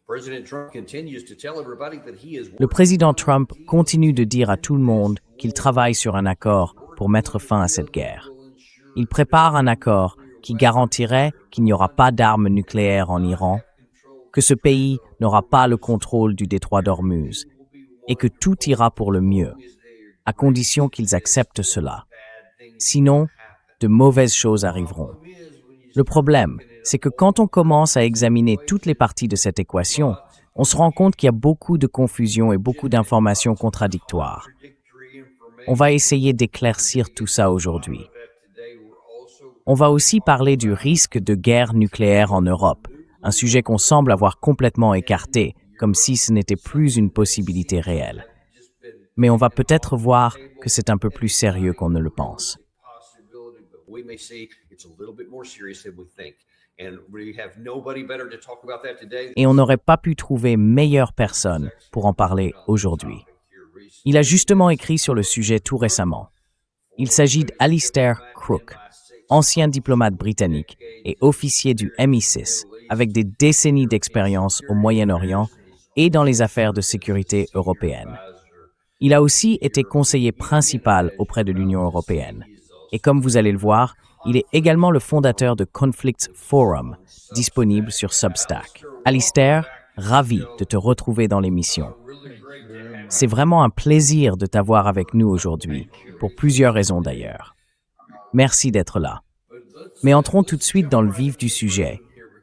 Le président Trump continue de dire à tout le monde qu'il travaille sur un accord pour mettre fin à cette guerre. Il prépare un accord qui garantirait qu'il n'y aura pas d'armes nucléaires en Iran, que ce pays n'aura pas le contrôle du détroit d'Ormuz et que tout ira pour le mieux, à condition qu'ils acceptent cela. Sinon, de mauvaises choses arriveront. Le problème, c'est que quand on commence à examiner toutes les parties de cette équation, on se rend compte qu'il y a beaucoup de confusion et beaucoup d'informations contradictoires. On va essayer d'éclaircir tout ça aujourd'hui. On va aussi parler du risque de guerre nucléaire en Europe, un sujet qu'on semble avoir complètement écarté, comme si ce n'était plus une possibilité réelle. Mais on va peut-être voir que c'est un peu plus sérieux qu'on ne le pense. Et on n'aurait pas pu trouver meilleure personne pour en parler aujourd'hui. Il a justement écrit sur le sujet tout récemment. Il s'agit d'Alistair Crooke, ancien diplomate britannique et officier du MI6, avec des décennies d'expérience au Moyen-Orient et dans les affaires de sécurité européennes. Il a aussi été conseiller principal auprès de l'Union européenne. Et comme vous allez le voir, il est également le fondateur de Conflict Forum, disponible sur Substack. Alistair, ravi de te retrouver dans l'émission. C'est vraiment un plaisir de t'avoir avec nous aujourd'hui, pour plusieurs raisons d'ailleurs. Merci d'être là. Mais entrons tout de suite dans le vif du sujet,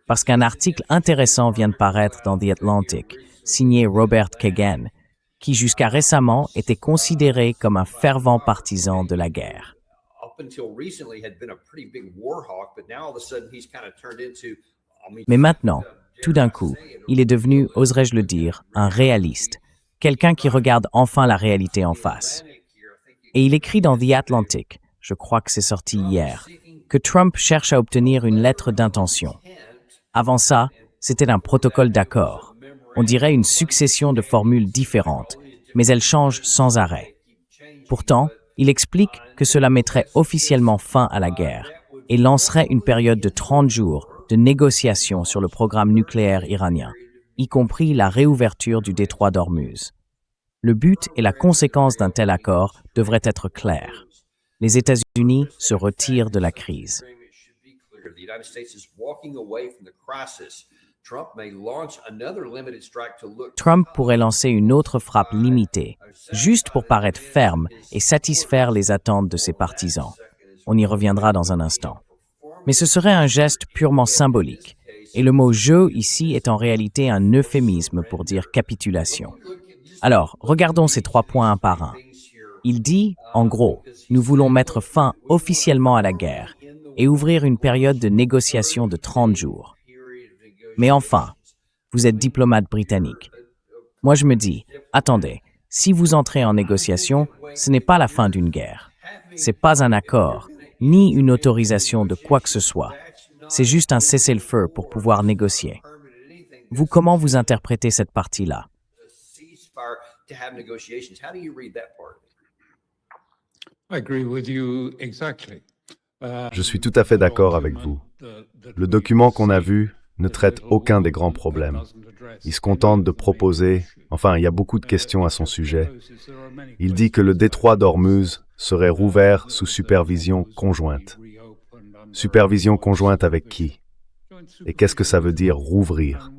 parce qu'un article intéressant vient de paraître dans The Atlantic, signé Robert Kagan, qui jusqu'à récemment était considéré comme un fervent partisan de la guerre. Mais maintenant, tout d'un coup, il est devenu, oserais-je le dire, un réaliste, quelqu'un qui regarde enfin la réalité en face. Et il écrit dans The Atlantic, je crois que c'est sorti hier, que Trump cherche à obtenir une lettre d'intention. Avant ça, c'était un protocole d'accord. On dirait une succession de formules différentes, mais elles changent sans arrêt. Pourtant, il explique que cela mettrait officiellement fin à la guerre et lancerait une période de 30 jours de négociations sur le programme nucléaire iranien, y compris la réouverture du détroit d'Ormuz. Le but et la conséquence d'un tel accord devraient être clairs. Les États-Unis se retirent de la crise. Trump pourrait lancer une autre frappe limitée, juste pour paraître ferme et satisfaire les attentes de ses partisans. On y reviendra dans un instant. Mais ce serait un geste purement symbolique, et le mot « jeu » ici est en réalité un euphémisme pour dire capitulation. Alors, regardons ces 3 points un par un. Il dit, en gros, nous voulons mettre fin officiellement à la guerre et ouvrir une période de négociation de 30 jours. Mais enfin, vous êtes diplomate britannique. Moi, je me dis, attendez, si vous entrez en négociation, ce n'est pas la fin d'une guerre. C'est pas un accord, ni une autorisation de quoi que ce soit. C'est juste un cessez-le-feu pour pouvoir négocier. Vous, comment vous interprétez cette partie-là? Je suis tout à fait d'accord avec vous. Le document qu'on a vu ne traite aucun des grands problèmes. Il se contente de proposer, enfin, il y a beaucoup de questions à son sujet. Il dit que le détroit d'Ormuz serait rouvert sous supervision conjointe. Supervision conjointe avec qui? Et qu'est-ce que ça veut dire rouvrir?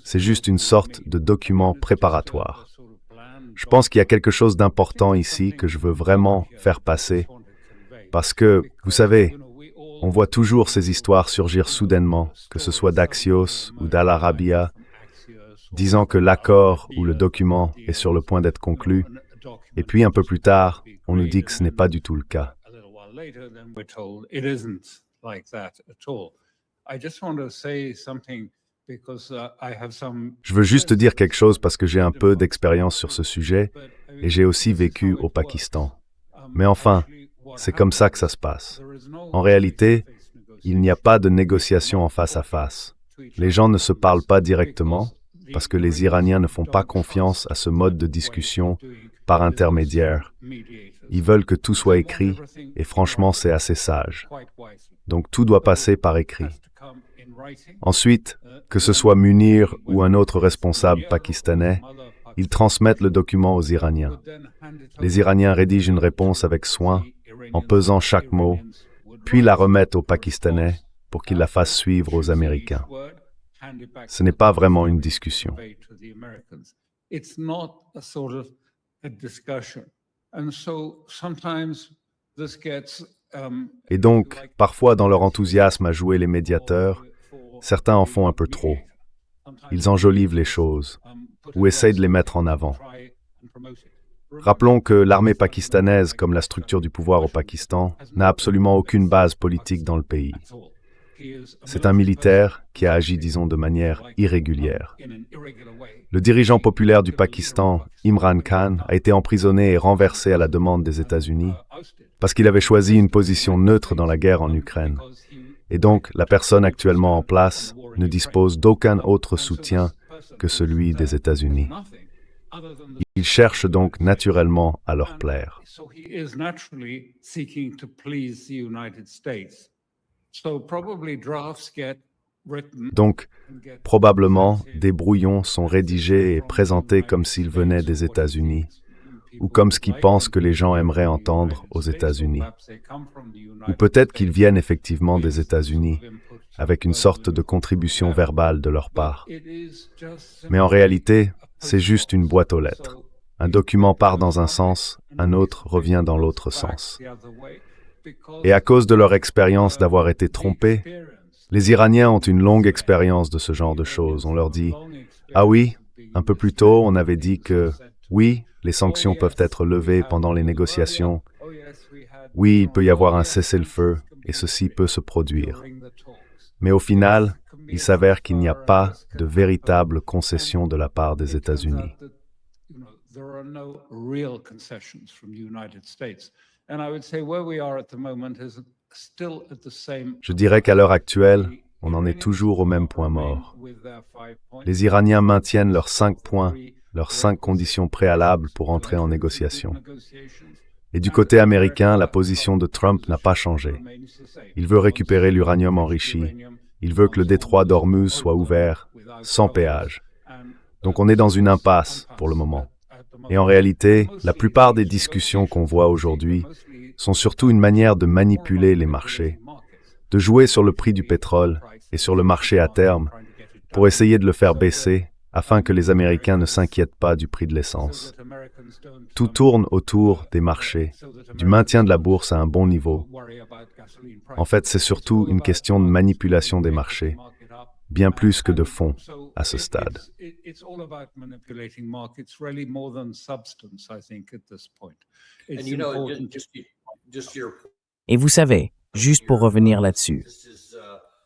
C'est juste une sorte de document préparatoire. Je pense qu'il y a quelque chose d'important ici que je veux vraiment faire passer, parce que, vous savez, on voit toujours ces histoires surgir soudainement, que ce soit d'Axios ou d'Al Arabiya, disant que l'accord ou le document est sur le point d'être conclu, et puis un peu plus tard, on nous dit que ce n'est pas du tout le cas. Je veux juste dire quelque chose parce que j'ai un peu d'expérience sur ce sujet et j'ai aussi vécu au Pakistan. Mais enfin, c'est comme ça que ça se passe. En réalité, il n'y a pas de négociation en face à face. Les gens ne se parlent pas directement parce que les Iraniens ne font pas confiance à ce mode de discussion par intermédiaire. Ils veulent que tout soit écrit et franchement, c'est assez sage. Donc tout doit passer par écrit. Ensuite, que ce soit Munir ou un autre responsable pakistanais, ils transmettent le document aux Iraniens. Les Iraniens rédigent une réponse avec soin, en pesant chaque mot, puis la remettent aux Pakistanais pour qu'ils la fassent suivre aux Américains. Ce n'est pas vraiment une discussion. Et donc, parfois dans leur enthousiasme à jouer les médiateurs, certains en font un peu trop. Ils enjolivent les choses, ou essayent de les mettre en avant. Rappelons que l'armée pakistanaise, comme la structure du pouvoir au Pakistan, n'a absolument aucune base politique dans le pays. C'est un militaire qui a agi, disons, de manière irrégulière. Le dirigeant populaire du Pakistan, Imran Khan, a été emprisonné et renversé à la demande des États-Unis parce qu'il avait choisi une position neutre dans la guerre en Ukraine. Et donc, la personne actuellement en place ne dispose d'aucun autre soutien que celui des États-Unis. Ils cherchent donc naturellement à leur plaire. Donc, probablement, des brouillons sont rédigés et présentés comme s'ils venaient des États-Unis, ou comme ce qu'ils pensent que les gens aimeraient entendre aux États-Unis. Ou peut-être qu'ils viennent effectivement des États-Unis, avec une sorte de contribution verbale de leur part. Mais en réalité, c'est juste une boîte aux lettres. Un document part dans un sens, un autre revient dans l'autre sens. Et à cause de leur expérience d'avoir été trompés, les Iraniens ont une longue expérience de ce genre de choses. On leur dit « Ah oui, un peu plus tôt, on avait dit que, oui, les sanctions peuvent être levées pendant les négociations. Oui, il peut y avoir un cessez-le-feu, et ceci peut se produire. » Mais au final, il s'avère qu'il n'y a pas de véritable concession de la part des États-Unis. Je dirais qu'à l'heure actuelle, on en est toujours au même point mort. Les Iraniens maintiennent leurs 5 points, leurs 5 conditions préalables pour entrer en négociation. Et du côté américain, la position de Trump n'a pas changé. Il veut récupérer l'uranium enrichi. Il veut que le détroit d'Ormuz soit ouvert, sans péage. Donc on est dans une impasse pour le moment. Et en réalité, la plupart des discussions qu'on voit aujourd'hui sont surtout une manière de manipuler les marchés, de jouer sur le prix du pétrole et sur le marché à terme pour essayer de le faire baisser afin que les Américains ne s'inquiètent pas du prix de l'essence. Tout tourne autour des marchés, du maintien de la bourse à un bon niveau. En fait, c'est surtout une question de manipulation des marchés, bien plus que de fond à ce stade. Et vous savez, juste pour revenir là-dessus,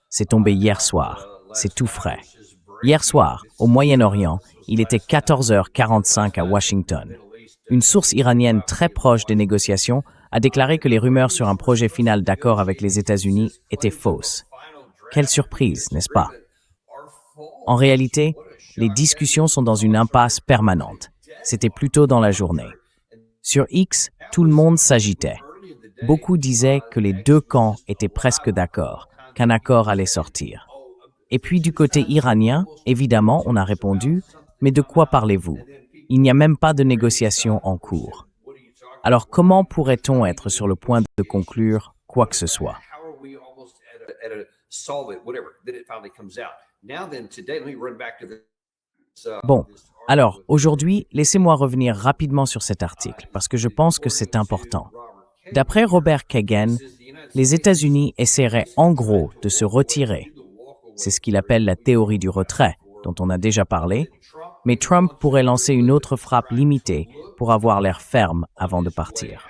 c'est tombé hier soir, c'est tout frais. Hier soir, au Moyen-Orient, il était 14h45 à Washington. Une source iranienne très proche des négociations a déclaré que les rumeurs sur un projet final d'accord avec les États-Unis étaient fausses. Quelle surprise, n'est-ce pas? En réalité, les discussions sont dans une impasse permanente. C'était plus tôt dans la journée. Sur X, tout le monde s'agitait. Beaucoup disaient que les deux camps étaient presque d'accord, qu'un accord allait sortir. Et puis du côté iranien, évidemment, on a répondu « Mais de quoi parlez-vous? Il n'y a même pas de négociation en cours. » Alors comment pourrait-on être sur le point de conclure quoi que ce soit? Bon, alors aujourd'hui, laissez-moi revenir rapidement sur cet article parce que je pense que c'est important. D'après Robert Kagan, les États-Unis essaieraient en gros de se retirer. C'est ce qu'il appelle la théorie du retrait, dont on a déjà parlé, mais Trump pourrait lancer une autre frappe limitée pour avoir l'air ferme avant de partir.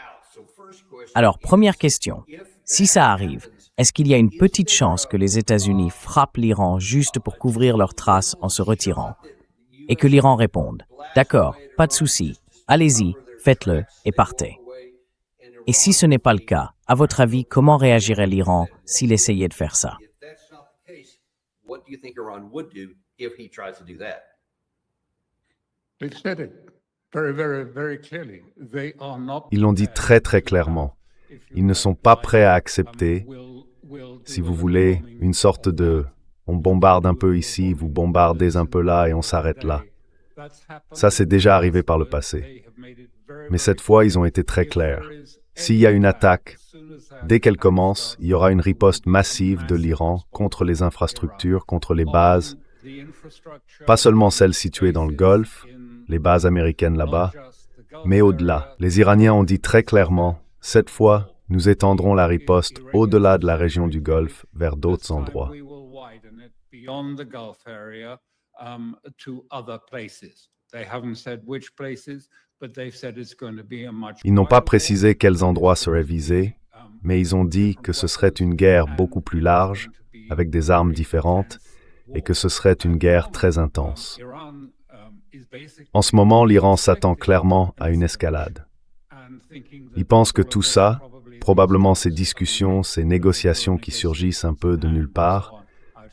Alors, première question, si ça arrive, est-ce qu'il y a une petite chance que les États-Unis frappent l'Iran juste pour couvrir leurs traces en se retirant? Et que l'Iran réponde « D'accord, pas de souci, allez-y, faites-le et partez ». Et si ce n'est pas le cas, à votre avis, comment réagirait l'Iran s'il essayait de faire ça? Ils l'ont dit très très clairement. Ils ne sont pas prêts à accepter, si vous voulez, une sorte de On bombarde un peu ici, vous bombardez un peu là et on s'arrête là. Ça, c'est déjà arrivé par le passé. Mais cette fois, ils ont été très clairs. S'il y a une attaque, dès qu'elle commence, il y aura une riposte massive de l'Iran contre les infrastructures, contre les bases, pas seulement celles situées dans le Golfe, les bases américaines là-bas, mais au-delà. Les Iraniens ont dit très clairement, cette fois, nous étendrons la riposte au-delà de la région du Golfe vers d'autres endroits. Ils n'ont pas précisé quels endroits seraient visés, mais ils ont dit que ce serait une guerre beaucoup plus large, avec des armes différentes, et que ce serait une guerre très intense. En ce moment, l'Iran s'attend clairement à une escalade. Ils pensent que tout ça, probablement ces discussions, ces négociations qui surgissent un peu de nulle part,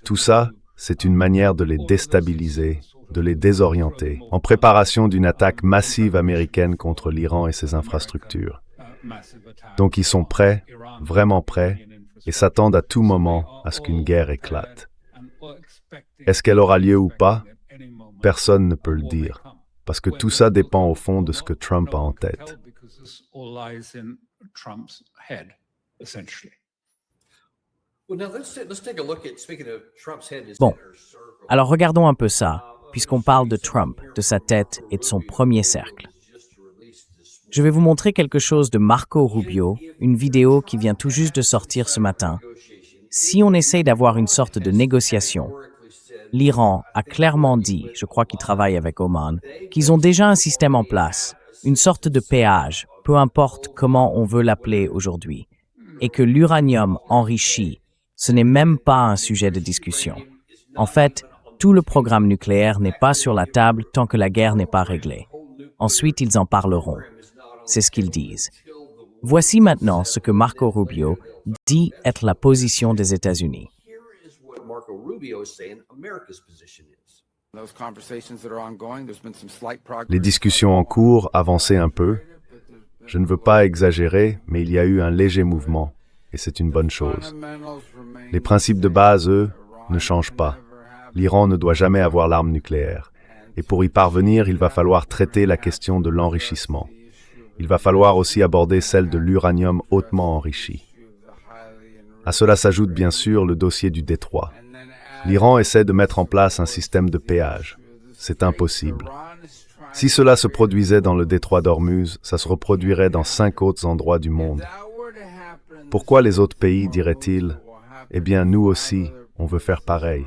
tout ça, c'est une manière de les déstabiliser, de les désorienter, en préparation d'une attaque massive américaine contre l'Iran et ses infrastructures. Donc ils sont prêts, vraiment prêts, et s'attendent à tout moment à ce qu'une guerre éclate. Est-ce qu'elle aura lieu ou pas? Personne ne peut le dire, parce que tout ça dépend au fond de ce que Trump a en tête. Bon, alors regardons un peu ça, puisqu'on parle de Trump, de sa tête et de son premier cercle. Je vais vous montrer quelque chose de Marco Rubio, une vidéo qui vient tout juste de sortir ce matin. Si on essaye d'avoir une sorte de négociation, l'Iran a clairement dit, je crois qu'ils travaillent avec Oman, qu'ils ont déjà un système en place, une sorte de péage, peu importe comment on veut l'appeler aujourd'hui, et que l'uranium enrichi, ce n'est même pas un sujet de discussion. En fait, tout le programme nucléaire n'est pas sur la table tant que la guerre n'est pas réglée. Ensuite, ils en parleront. C'est ce qu'ils disent. Voici maintenant ce que Marco Rubio dit être la position des États-Unis. Les discussions en cours avançaient un peu. Je ne veux pas exagérer, mais il y a eu un léger mouvement, et c'est une bonne chose. Les principes de base, eux, ne changent pas. L'Iran ne doit jamais avoir l'arme nucléaire. Et pour y parvenir, il va falloir traiter la question de l'enrichissement. Il va falloir aussi aborder celle de l'uranium hautement enrichi. À cela s'ajoute bien sûr le dossier du détroit. L'Iran essaie de mettre en place un système de péage. C'est impossible. Si cela se produisait dans le détroit d'Ormuz, ça se reproduirait dans 5 autres endroits du monde. Pourquoi les autres pays diraient-ils « Eh bien, nous aussi, on veut faire pareil ».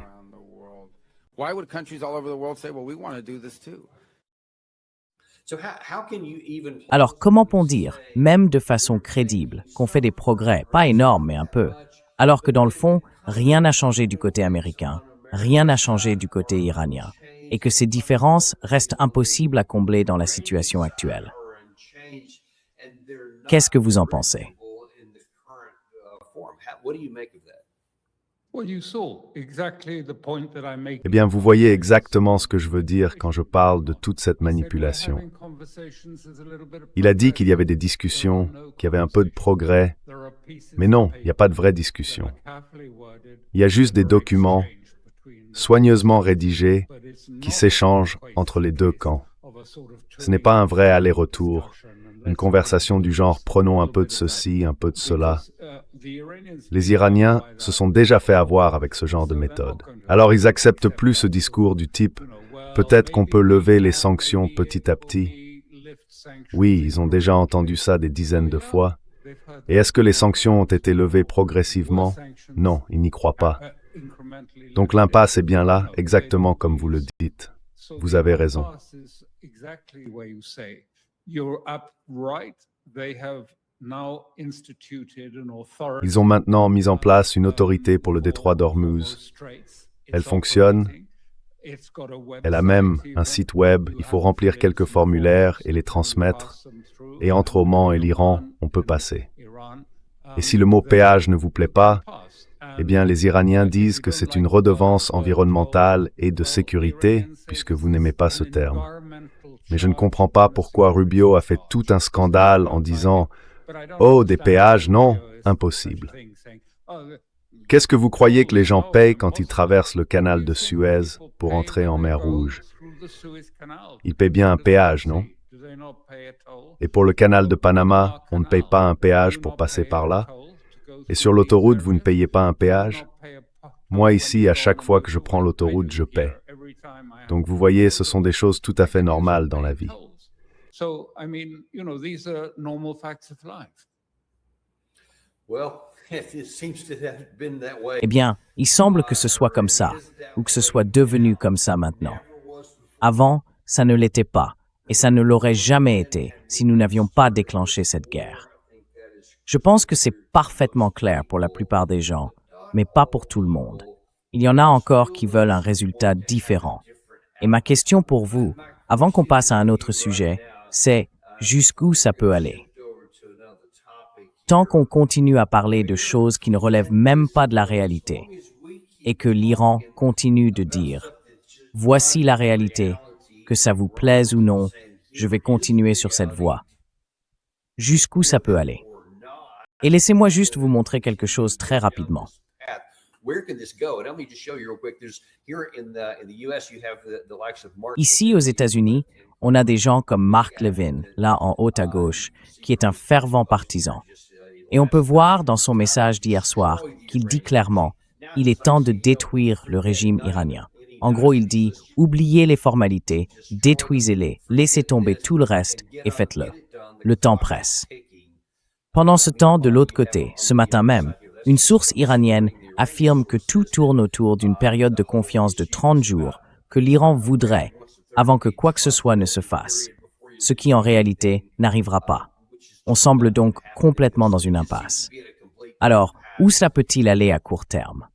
Alors, comment peut-on dire, même de façon crédible, qu'on fait des progrès, pas énormes, mais un peu, alors que dans le fond, rien n'a changé du côté américain, rien n'a changé du côté iranien, et que ces différences restent impossibles à combler dans la situation actuelle? Qu'est-ce que vous en pensez? Eh bien, vous voyez exactement ce que je veux dire quand je parle de toute cette manipulation. Il a dit qu'il y avait des discussions, qu'il y avait un peu de progrès, mais non, il n'y a pas de vraie discussion. Il y a juste des documents soigneusement rédigés qui s'échangent entre les deux camps. Ce n'est pas un vrai aller-retour, une conversation du genre « prenons un peu de ceci, un peu de cela ». Les Iraniens se sont déjà fait avoir avec ce genre de méthode. Alors ils acceptent plus ce discours du type « peut-être qu'on peut lever les sanctions petit à petit ». Oui, ils ont déjà entendu ça des dizaines de fois. Et est-ce que les sanctions ont été levées progressivement? Non, ils n'y croient pas. Donc l'impasse est bien là, exactement comme vous le dites. Vous avez raison. Ils ont maintenant mis en place une autorité pour le détroit d'Ormuz. Elle fonctionne. Elle a même un site web. Il faut remplir quelques formulaires et les transmettre. Et entre Oman et l'Iran, on peut passer. Et si le mot péage ne vous plaît pas, eh bien les Iraniens disent que c'est une redevance environnementale et de sécurité, puisque vous n'aimez pas ce terme. Mais je ne comprends pas pourquoi Rubio a fait tout un scandale en disant « Oh, des péages, non, impossible ». Qu'est-ce que vous croyez que les gens payent quand ils traversent le canal de Suez pour entrer en mer Rouge? Ils paient bien un péage, non? Et pour le canal de Panama, on ne paye pas un péage pour passer par là? Et sur l'autoroute, vous ne payez pas un péage? Moi ici, à chaque fois que je prends l'autoroute, je paie. Donc vous voyez, ce sont des choses tout à fait normales dans la vie. Eh bien, il semble que ce soit comme ça, ou que ce soit devenu comme ça maintenant. Avant, ça ne l'était pas, et ça ne l'aurait jamais été si nous n'avions pas déclenché cette guerre. Je pense que c'est parfaitement clair pour la plupart des gens, mais pas pour tout le monde. Il y en a encore qui veulent un résultat différent. Et ma question pour vous, avant qu'on passe à un autre sujet, c'est jusqu'où ça peut aller? Tant qu'on continue à parler de choses qui ne relèvent même pas de la réalité, et que l'Iran continue de dire « Voici la réalité, que ça vous plaise ou non, je vais continuer sur cette voie. » Jusqu'où ça peut aller? Et laissez-moi juste vous montrer quelque chose très rapidement. Ici, aux États-Unis, on a des gens comme Mark Levin, là en haut à gauche, qui est un fervent partisan. Et on peut voir dans son message d'hier soir qu'il dit clairement « Il est temps de détruire le régime iranien ». En gros, il dit « Oubliez les formalités, détruisez-les, laissez tomber tout le reste et faites-le. Le temps presse. » Pendant ce temps, de l'autre côté, ce matin même, une source iranienne affirme que tout tourne autour d'une période de confiance de 30 jours que l'Iran voudrait avant que quoi que ce soit ne se fasse, ce qui en réalité n'arrivera pas. On semble donc complètement dans une impasse. Alors, où cela peut-il aller à court terme?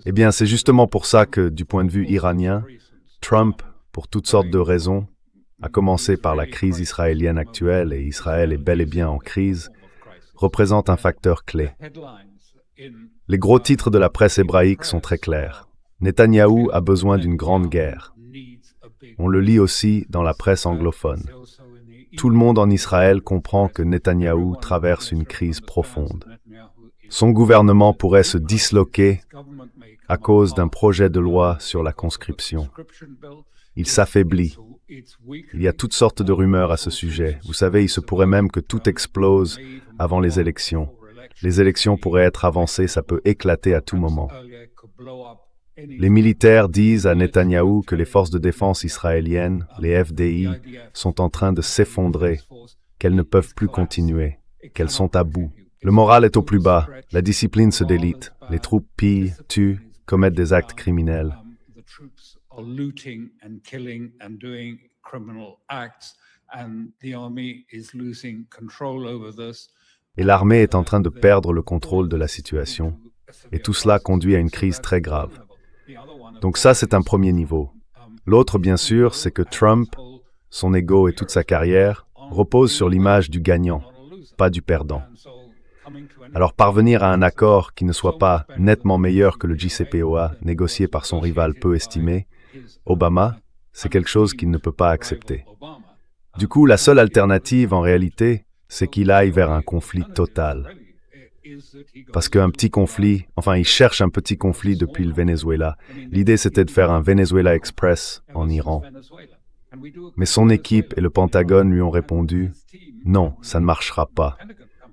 Eh bien, c'est justement pour ça que, du point de vue iranien, Trump, pour toutes sortes de raisons, à commencer par la crise israélienne actuelle, et Israël est bel et bien en crise, représente un facteur clé. Les gros titres de la presse hébraïque sont très clairs. Netanyahou a besoin d'une grande guerre. On le lit aussi dans la presse anglophone. Tout le monde en Israël comprend que Netanyahou traverse une crise profonde. Son gouvernement pourrait se disloquer à cause d'un projet de loi sur la conscription. Il s'affaiblit. Il y a toutes sortes de rumeurs à ce sujet. Vous savez, il se pourrait même que tout explose avant les élections. Les élections pourraient être avancées, ça peut éclater à tout moment. Les militaires disent à Netanyahou que les forces de défense israéliennes, les FDI, sont en train de s'effondrer, qu'elles ne peuvent plus continuer, qu'elles sont à bout. Le moral est au plus bas, la discipline se délite, les troupes pillent, tuent, commettent des actes criminels. Et l'armée est en train de perdre le contrôle de la situation. Et tout cela conduit à une crise très grave. Donc ça, c'est un premier niveau. L'autre, bien sûr, c'est que Trump, son ego et toute sa carrière, reposent sur l'image du gagnant, pas du perdant. Alors parvenir à un accord qui ne soit pas nettement meilleur que le JCPOA négocié par son rival peu estimé, Obama, c'est quelque chose qu'il ne peut pas accepter. Du coup, la seule alternative, en réalité, c'est qu'il aille vers un conflit total. Parce qu'un petit conflit, il cherche un petit conflit depuis le Venezuela. L'idée, c'était de faire un Venezuela Express en Iran. Mais son équipe et le Pentagone lui ont répondu « Non, ça ne marchera pas.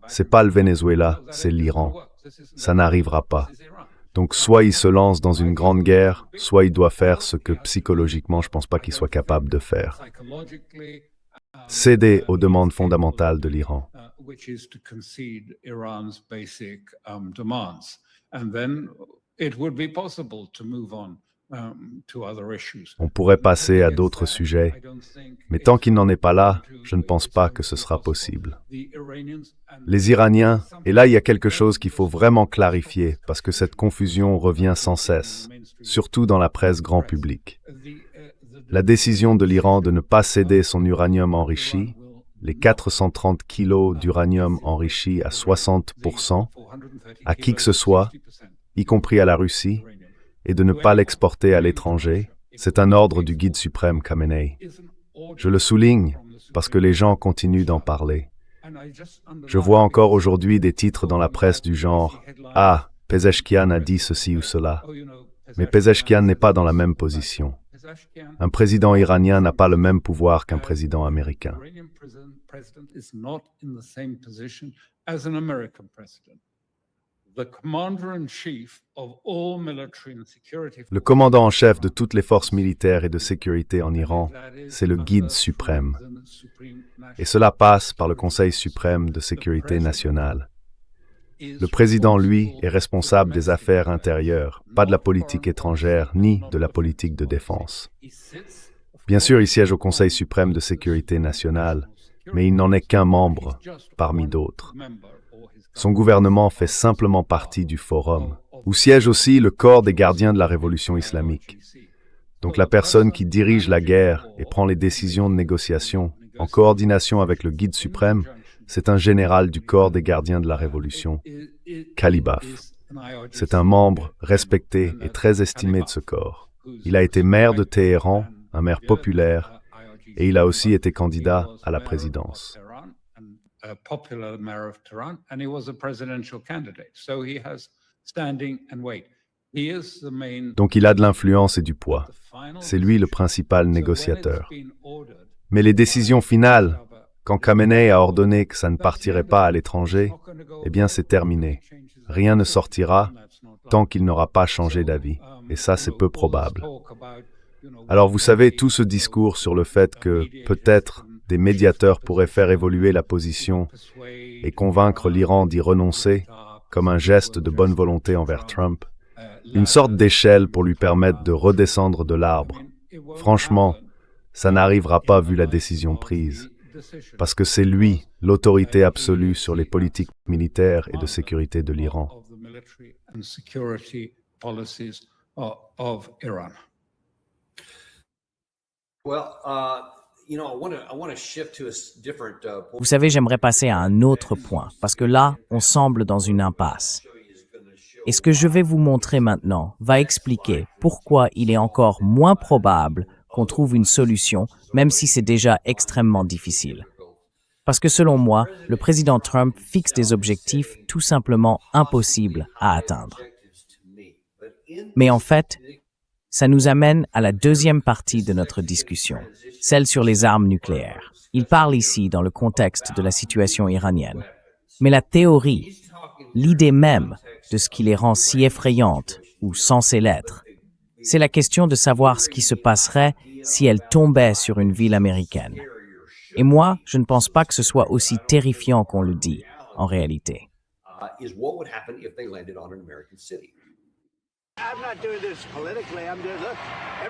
C'est pas le Venezuela, c'est l'Iran. Ça n'arrivera pas. » Donc soit il se lance dans une grande guerre, soit il doit faire ce que psychologiquement, je ne pense pas qu'il soit capable de faire. Céder aux demandes fondamentales de l'Iran. On pourrait passer à d'autres sujets, mais tant qu'il n'en est pas là, je ne pense pas que ce sera possible. Les Iraniens, et là il y a quelque chose qu'il faut vraiment clarifier, parce que cette confusion revient sans cesse, surtout dans la presse grand public. La décision de l'Iran de ne pas céder son uranium enrichi, les 430 kilos d'uranium enrichi à 60%, à qui que ce soit, y compris à la Russie, et de ne pas l'exporter à l'étranger, c'est un ordre du guide suprême Khamenei. Je le souligne, parce que les gens continuent d'en parler. Je vois encore aujourd'hui des titres dans la presse du genre « Ah, Pezeshkian a dit ceci ou cela ». Mais Pezeshkian n'est pas dans la même position. Un président iranien n'a pas le même pouvoir qu'un président américain. Le commandant en chef de toutes les forces militaires et de sécurité en Iran, c'est le guide suprême. Et cela passe par le Conseil suprême de sécurité nationale. Le président, lui, est responsable des affaires intérieures, pas de la politique étrangère ni de la politique de défense. Bien sûr, il siège au Conseil suprême de sécurité nationale, mais il n'en est qu'un membre parmi d'autres. Son gouvernement fait simplement partie du forum, où siège aussi le corps des gardiens de la révolution islamique. Donc la personne qui dirige la guerre et prend les décisions de négociation en coordination avec le guide suprême, c'est un général du corps des gardiens de la révolution, Kalibaf. C'est un membre respecté et très estimé de ce corps. Il a été maire de Téhéran, un maire populaire, et il a aussi été candidat à la présidence. Donc il a de l'influence et du poids. C'est lui le principal négociateur. Mais les décisions finales, quand Khamenei a ordonné que ça ne partirait pas à l'étranger, eh bien c'est terminé. Rien ne sortira tant qu'il n'aura pas changé d'avis. Et ça, c'est peu probable. Alors vous savez, tout ce discours sur le fait que, peut-être, des médiateurs pourraient faire évoluer la position et convaincre l'Iran d'y renoncer, comme un geste de bonne volonté envers Trump, une sorte d'échelle pour lui permettre de redescendre de l'arbre. Franchement, ça n'arrivera pas vu la décision prise, parce que c'est lui, l'autorité absolue sur les politiques militaires et de sécurité de l'Iran. Vous savez, j'aimerais passer à un autre point, parce que là, on semble dans une impasse. Et ce que je vais vous montrer maintenant va expliquer pourquoi il est encore moins probable qu'on trouve une solution, même si c'est déjà extrêmement difficile. Parce que selon moi, le président Trump fixe des objectifs tout simplement impossibles à atteindre. Mais en fait, ça nous amène à la deuxième partie de notre discussion, celle sur les armes nucléaires. Il parle ici dans le contexte de la situation iranienne. Mais la théorie, l'idée même de ce qui les rend si effrayantes ou censées l'être, c'est la question de savoir ce qui se passerait si elles tombaient sur une ville américaine. Et moi, je ne pense pas que ce soit aussi terrifiant qu'on le dit, en réalité.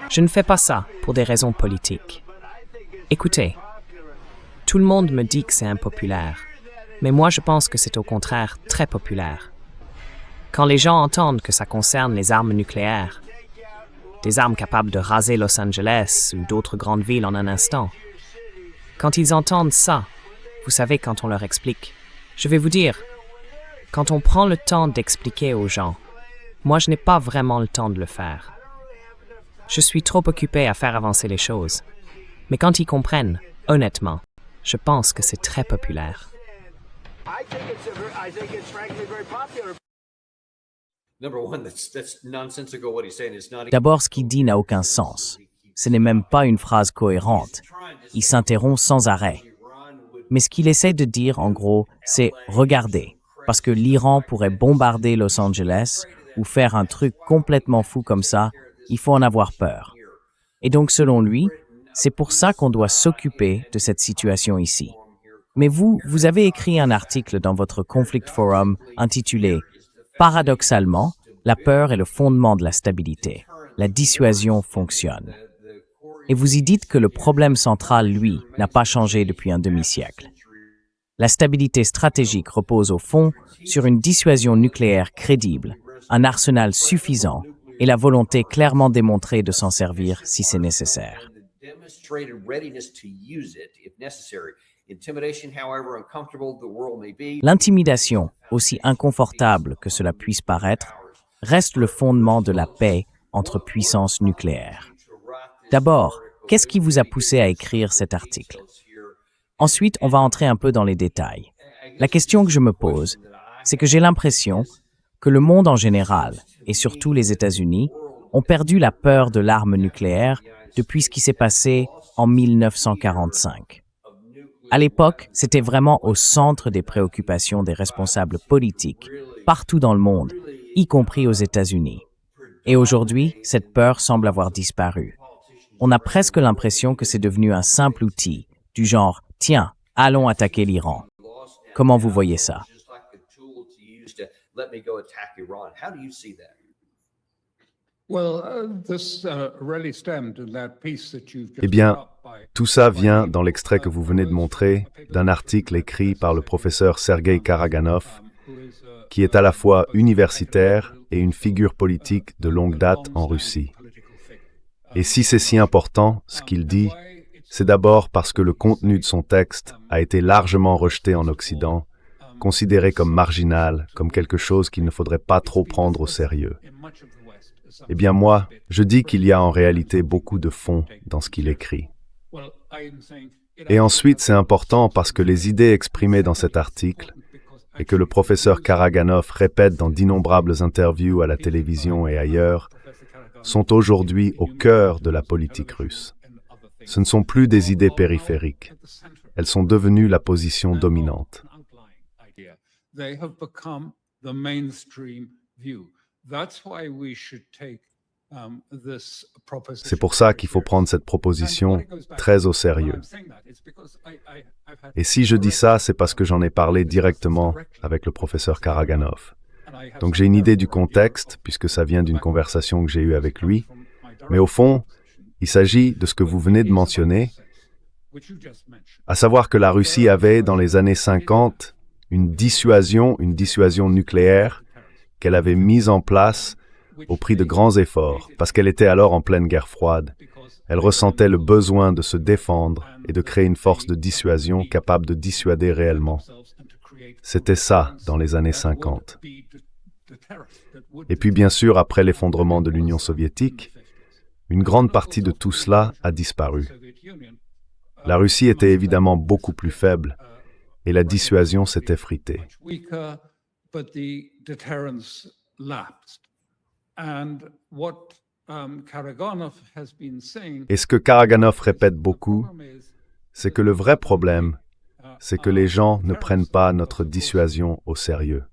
Je ne fais pas ça pour des raisons politiques. Écoutez, tout le monde me dit que c'est impopulaire, mais moi je pense que c'est au contraire très populaire. Quand les gens entendent que ça concerne les armes nucléaires, des armes capables de raser Los Angeles ou d'autres grandes villes en un instant, quand ils entendent ça, vous savez, quand on leur explique, je vais vous dire, quand on prend le temps d'expliquer aux gens, moi je n'ai pas vraiment le temps de le faire. Je suis trop occupé à faire avancer les choses. Mais quand ils comprennent, honnêtement, je pense que c'est très populaire. D'abord, ce qu'il dit n'a aucun sens. Ce n'est même pas une phrase cohérente. Il s'interrompt sans arrêt. Mais ce qu'il essaie de dire, en gros, c'est « regardez », parce que l'Iran pourrait bombarder Los Angeles ou faire un truc complètement fou comme ça, il faut en avoir peur. Et donc, selon lui, c'est pour ça qu'on doit s'occuper de cette situation ici. Mais vous avez écrit un article dans votre Conflict Forum intitulé « Paradoxalement, la peur est le fondement de la stabilité. La dissuasion fonctionne. » Et vous y dites que le problème central, lui, n'a pas changé depuis un demi-siècle. La stabilité stratégique repose au fond sur une dissuasion nucléaire crédible, un arsenal suffisant et la volonté clairement démontrée de s'en servir si c'est nécessaire. L'intimidation, aussi inconfortable que cela puisse paraître, reste le fondement de la paix entre puissances nucléaires. D'abord, qu'est-ce qui vous a poussé à écrire cet article? Ensuite, on va entrer un peu dans les détails. La question que je me pose, c'est que j'ai l'impression que le monde en général, et surtout les États-Unis, ont perdu la peur de l'arme nucléaire depuis ce qui s'est passé en 1945. À l'époque, c'était vraiment au centre des préoccupations des responsables politiques, partout dans le monde, y compris aux États-Unis. Et aujourd'hui, cette peur semble avoir disparu. On a presque l'impression que c'est devenu un simple outil, du genre « Tiens, allons attaquer l'Iran ». Comment vous voyez ça? Eh bien, tout ça vient, dans l'extrait que vous venez de montrer, d'un article écrit par le professeur Sergueï Karaganov, qui est à la fois universitaire et une figure politique de longue date en Russie. Et si c'est si important, ce qu'il dit, c'est d'abord parce que le contenu de son texte a été largement rejeté en Occident, considéré comme marginal, comme quelque chose qu'il ne faudrait pas trop prendre au sérieux. Eh bien moi, je dis qu'il y a en réalité beaucoup de fond dans ce qu'il écrit. Et ensuite, c'est important parce que les idées exprimées dans cet article, et que le professeur Karaganov répète dans d'innombrables interviews à la télévision et ailleurs, sont aujourd'hui au cœur de la politique russe. Ce ne sont plus des idées périphériques. Elles sont devenues la position dominante. C'est pour ça qu'il faut prendre cette proposition très au sérieux. Et si je dis ça, c'est parce que j'en ai parlé directement avec le professeur Karaganov. Donc j'ai une idée du contexte, puisque ça vient d'une conversation que j'ai eue avec lui. Mais au fond, il s'agit de ce que vous venez de mentionner, à savoir que la Russie avait, dans les années 50, une dissuasion nucléaire qu'elle avait mise en place au prix de grands efforts, parce qu'elle était alors en pleine guerre froide. Elle ressentait le besoin de se défendre et de créer une force de dissuasion capable de dissuader réellement. C'était ça dans les années 50. Et puis bien sûr, après l'effondrement de l'Union soviétique, une grande partie de tout cela a disparu. La Russie était évidemment beaucoup plus faible et la dissuasion s'est effritée. Et ce que Karaganov répète beaucoup, c'est que le vrai problème, c'est que les gens ne prennent pas notre dissuasion au sérieux.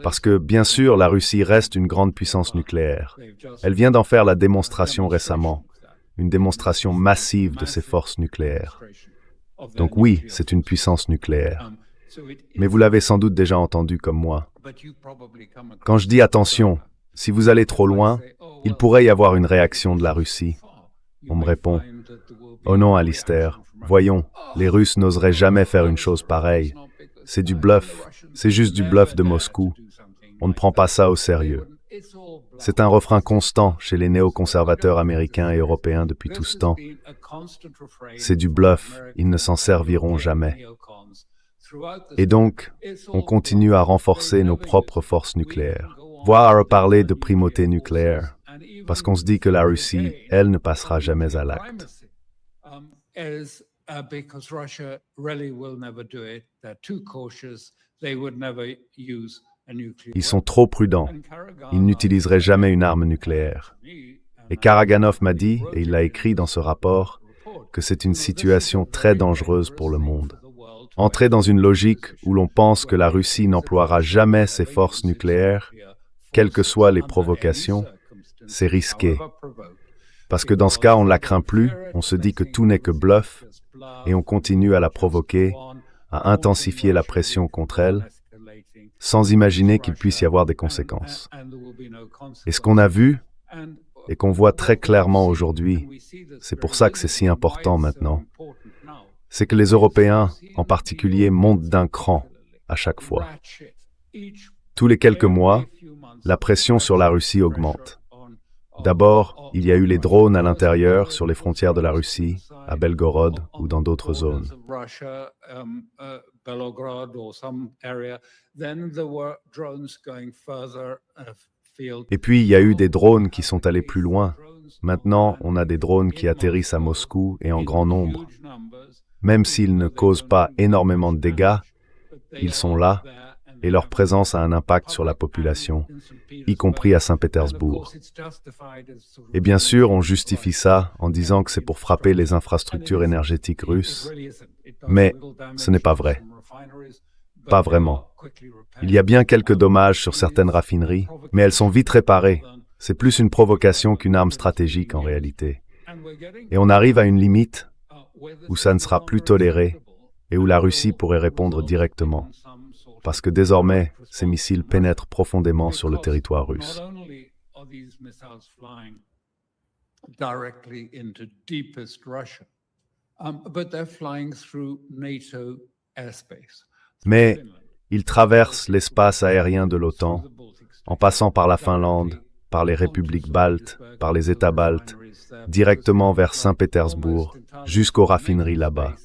Parce que, bien sûr, la Russie reste une grande puissance nucléaire. Elle vient d'en faire la démonstration récemment, une démonstration massive de ses forces nucléaires. Donc oui, c'est une puissance nucléaire. Mais vous l'avez sans doute déjà entendu comme moi. Quand je dis attention, si vous allez trop loin, il pourrait y avoir une réaction de la Russie. On me répond, « Oh non, Alistair, voyons, les Russes n'oseraient jamais faire une chose pareille. C'est du bluff, c'est juste du bluff de Moscou. On ne prend pas ça au sérieux. » C'est un refrain constant chez les néoconservateurs américains et européens depuis tout ce temps. C'est du bluff, ils ne s'en serviront jamais. Et donc, on continue à renforcer nos propres forces nucléaires, voire à reparler de primauté nucléaire, parce qu'on se dit que la Russie, elle, ne passera jamais à l'acte. Ils sont trop prudents. Ils n'utiliseraient jamais une arme nucléaire. Et Karaganov m'a dit, et il l'a écrit dans ce rapport, que c'est une situation très dangereuse pour le monde. Entrer dans une logique où l'on pense que la Russie n'emploiera jamais ses forces nucléaires, quelles que soient les provocations, c'est risqué. Parce que dans ce cas, on ne la craint plus, on se dit que tout n'est que bluff, et on continue à la provoquer, à intensifier la pression contre elle, sans imaginer qu'il puisse y avoir des conséquences. Et ce qu'on a vu, et qu'on voit très clairement aujourd'hui, c'est pour ça que c'est si important maintenant, c'est que les Européens, en particulier, montent d'un cran à chaque fois. Tous les quelques mois, la pression sur la Russie augmente. D'abord, il y a eu les drones à l'intérieur, sur les frontières de la Russie, à Belgorod ou dans d'autres zones. Et puis, il y a eu des drones qui sont allés plus loin. Maintenant, on a des drones qui atterrissent à Moscou et en grand nombre. Même s'ils ne causent pas énormément de dégâts, ils sont là et leur présence a un impact sur la population, y compris à Saint-Pétersbourg. Et bien sûr, on justifie ça en disant que c'est pour frapper les infrastructures énergétiques russes, mais ce n'est pas vrai. Pas vraiment. Il y a bien quelques dommages sur certaines raffineries, mais elles sont vite réparées. C'est plus une provocation qu'une arme stratégique en réalité. Et on arrive à une limite où ça ne sera plus toléré et où la Russie pourrait répondre directement. Parce que désormais, ces missiles pénètrent profondément sur le territoire russe. Mais ils traversent l'espace aérien de l'OTAN, en passant par la Finlande, par les républiques baltes, par les États baltes, directement vers Saint-Pétersbourg, jusqu'aux raffineries là-bas,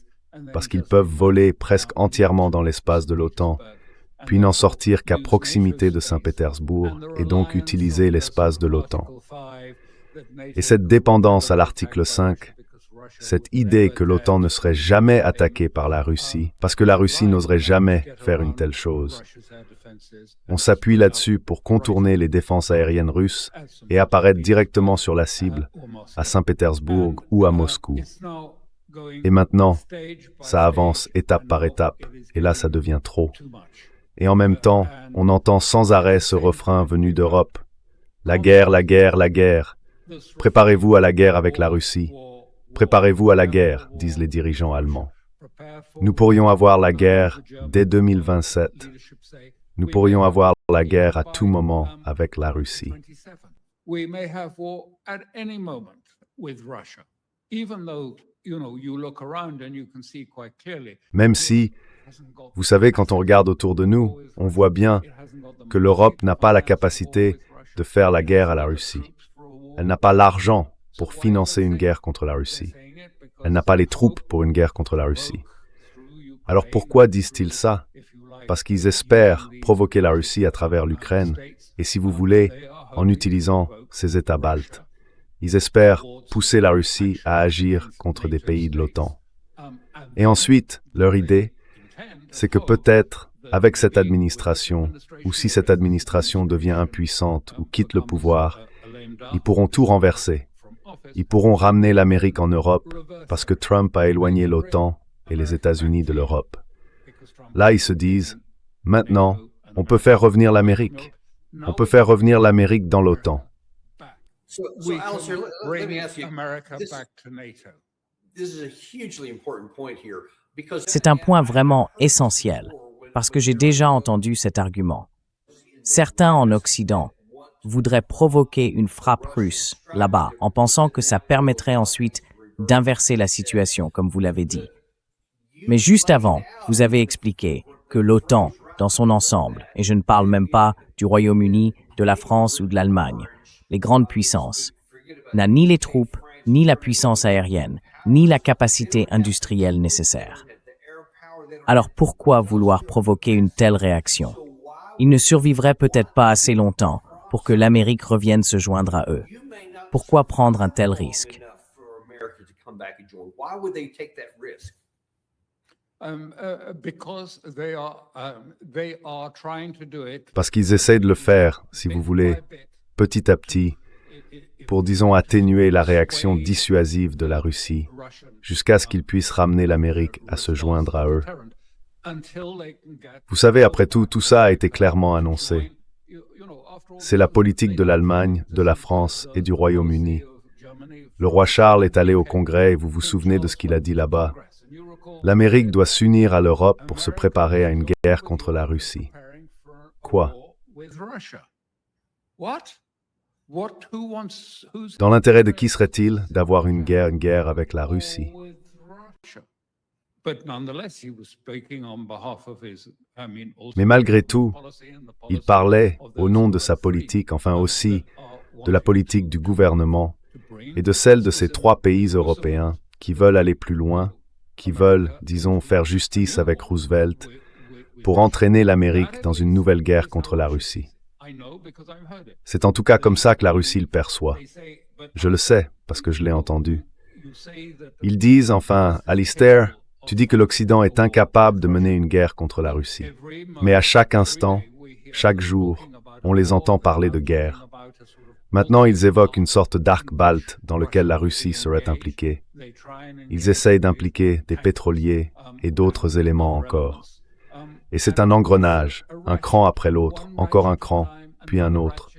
parce qu'ils peuvent voler presque entièrement dans l'espace de l'OTAN, puis n'en sortir qu'à proximité de Saint-Pétersbourg et donc utiliser l'espace de l'OTAN. Et cette dépendance à l'article 5, cette idée que l'OTAN ne serait jamais attaquée par la Russie, parce que la Russie n'oserait jamais faire une telle chose. On s'appuie là-dessus pour contourner les défenses aériennes russes et apparaître directement sur la cible, à Saint-Pétersbourg ou à Moscou. Et maintenant, ça avance étape par étape, et là ça devient trop. Et en même temps, on entend sans arrêt ce refrain venu d'Europe. La guerre, la guerre, la guerre. Préparez-vous à la guerre avec la Russie. Préparez-vous à la guerre, disent les dirigeants allemands. Nous pourrions avoir la guerre dès 2027. Nous pourrions avoir la guerre à tout moment avec la Russie. Même si, vous savez, quand on regarde autour de nous, on voit bien que l'Europe n'a pas la capacité de faire la guerre à la Russie. Elle n'a pas l'argent pour financer une guerre contre la Russie. Elle n'a pas les troupes pour une guerre contre la Russie. Alors pourquoi disent-ils ça? Parce qu'ils espèrent provoquer la Russie à travers l'Ukraine, et si vous voulez, en utilisant ces États baltes. Ils espèrent pousser la Russie à agir contre des pays de l'OTAN. Et ensuite, leur idée, c'est que peut-être, avec cette administration, ou si cette administration devient impuissante ou quitte le pouvoir, ils pourront tout renverser. Ils pourront ramener l'Amérique en Europe, parce que Trump a éloigné l'OTAN et les États-Unis de l'Europe. Là, ils se disent, maintenant, on peut faire revenir l'Amérique. On peut faire revenir l'Amérique dans l'OTAN. So Alistair, let me ask you, this is a hugely important point here, because C'est un point vraiment essentiel, parce que j'ai déjà entendu cet argument. Certains en Occident voudraient provoquer une frappe russe là-bas en pensant que ça permettrait ensuite d'inverser la situation, comme vous l'avez dit. Mais juste avant, vous avez expliqué que l'OTAN, dans son ensemble, et je ne parle même pas du Royaume-Uni, de la France ou de l'Allemagne, les grandes puissances, n'a ni les troupes, ni la puissance aérienne, ni la capacité industrielle nécessaire. Alors pourquoi vouloir provoquer une telle réaction? Ils ne survivraient peut-être pas assez longtemps pour que l'Amérique revienne se joindre à eux. Pourquoi prendre un tel risque? Parce qu'ils essaient de le faire, si vous voulez, petit à petit, pour, disons, atténuer la réaction dissuasive de la Russie, jusqu'à ce qu'ils puissent ramener l'Amérique à se joindre à eux. Vous savez, après tout, tout ça a été clairement annoncé. C'est la politique de l'Allemagne, de la France et du Royaume-Uni. Le roi Charles est allé au Congrès et vous vous souvenez de ce qu'il a dit là-bas. L'Amérique doit s'unir à l'Europe pour se préparer à une guerre contre la Russie. Quoi? Dans l'intérêt de qui serait-il d'avoir une guerre avec la Russie? Mais malgré tout, il parlait au nom de sa politique, enfin aussi de la politique du gouvernement et de celle de ces 3 pays européens qui veulent aller plus loin, qui veulent, disons, faire justice avec Roosevelt pour entraîner l'Amérique dans une nouvelle guerre contre la Russie. C'est en tout cas comme ça que la Russie le perçoit. Je le sais parce que je l'ai entendu. Ils disent, enfin, Alistair, Tu dis que l'Occident est incapable de mener une guerre contre la Russie. Mais à chaque instant, chaque jour, on les entend parler de guerre. Maintenant, ils évoquent une sorte d'arc balte dans lequel la Russie serait impliquée. Ils essayent d'impliquer des pétroliers et d'autres éléments encore. Et c'est un engrenage, un cran après l'autre, encore un cran, puis un autre.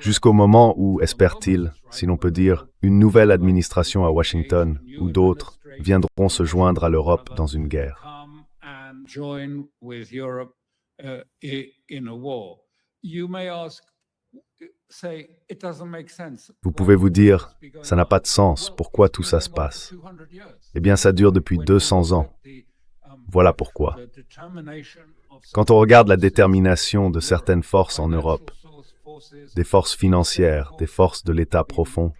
Jusqu'au moment où, espère-t-il, si l'on peut dire, une nouvelle administration à Washington ou d'autres viendront se joindre à l'Europe dans une guerre. Vous pouvez vous dire, ça n'a pas de sens, pourquoi tout ça se passe? Eh bien, ça dure depuis 200 ans. Voilà pourquoi. Quand on regarde la détermination de certaines forces en Europe, des forces financières, des forces de l'État profond,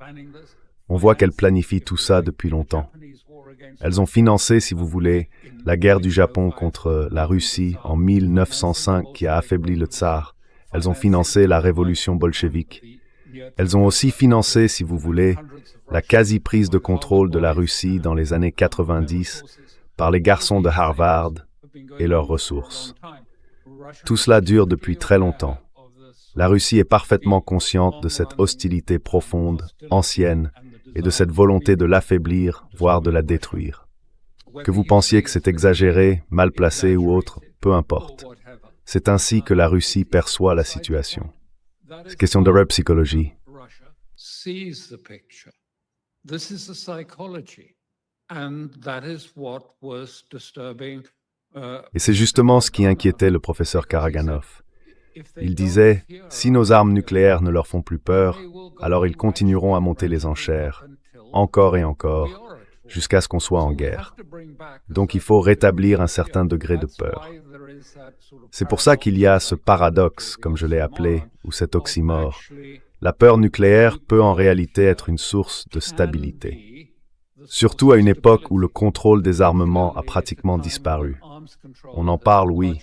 on voit qu'elles planifient tout ça depuis longtemps. Elles ont financé, si vous voulez, la guerre du Japon contre la Russie en 1905 qui a affaibli le tsar. Elles ont financé la révolution bolchevique. Elles ont aussi financé, si vous voulez, la quasi-prise de contrôle de la Russie dans les années 90 par les garçons de Harvard et leurs ressources. Tout cela dure depuis très longtemps. La Russie est parfaitement consciente de cette hostilité profonde, ancienne, et de cette volonté de l'affaiblir, voire de la détruire. Que vous pensiez que c'est exagéré, mal placé ou autre, peu importe. C'est ainsi que la Russie perçoit la situation. C'est question de psychologie. Et c'est justement ce qui inquiétait le professeur Karaganov. Il disait, si nos armes nucléaires ne leur font plus peur, alors ils continueront à monter les enchères, encore et encore, jusqu'à ce qu'on soit en guerre. Donc il faut rétablir un certain degré de peur. C'est pour ça qu'il y a ce paradoxe, comme je l'ai appelé, ou cet oxymore. La peur nucléaire peut en réalité être une source de stabilité. Surtout à une époque où le contrôle des armements a pratiquement disparu. On en parle, oui,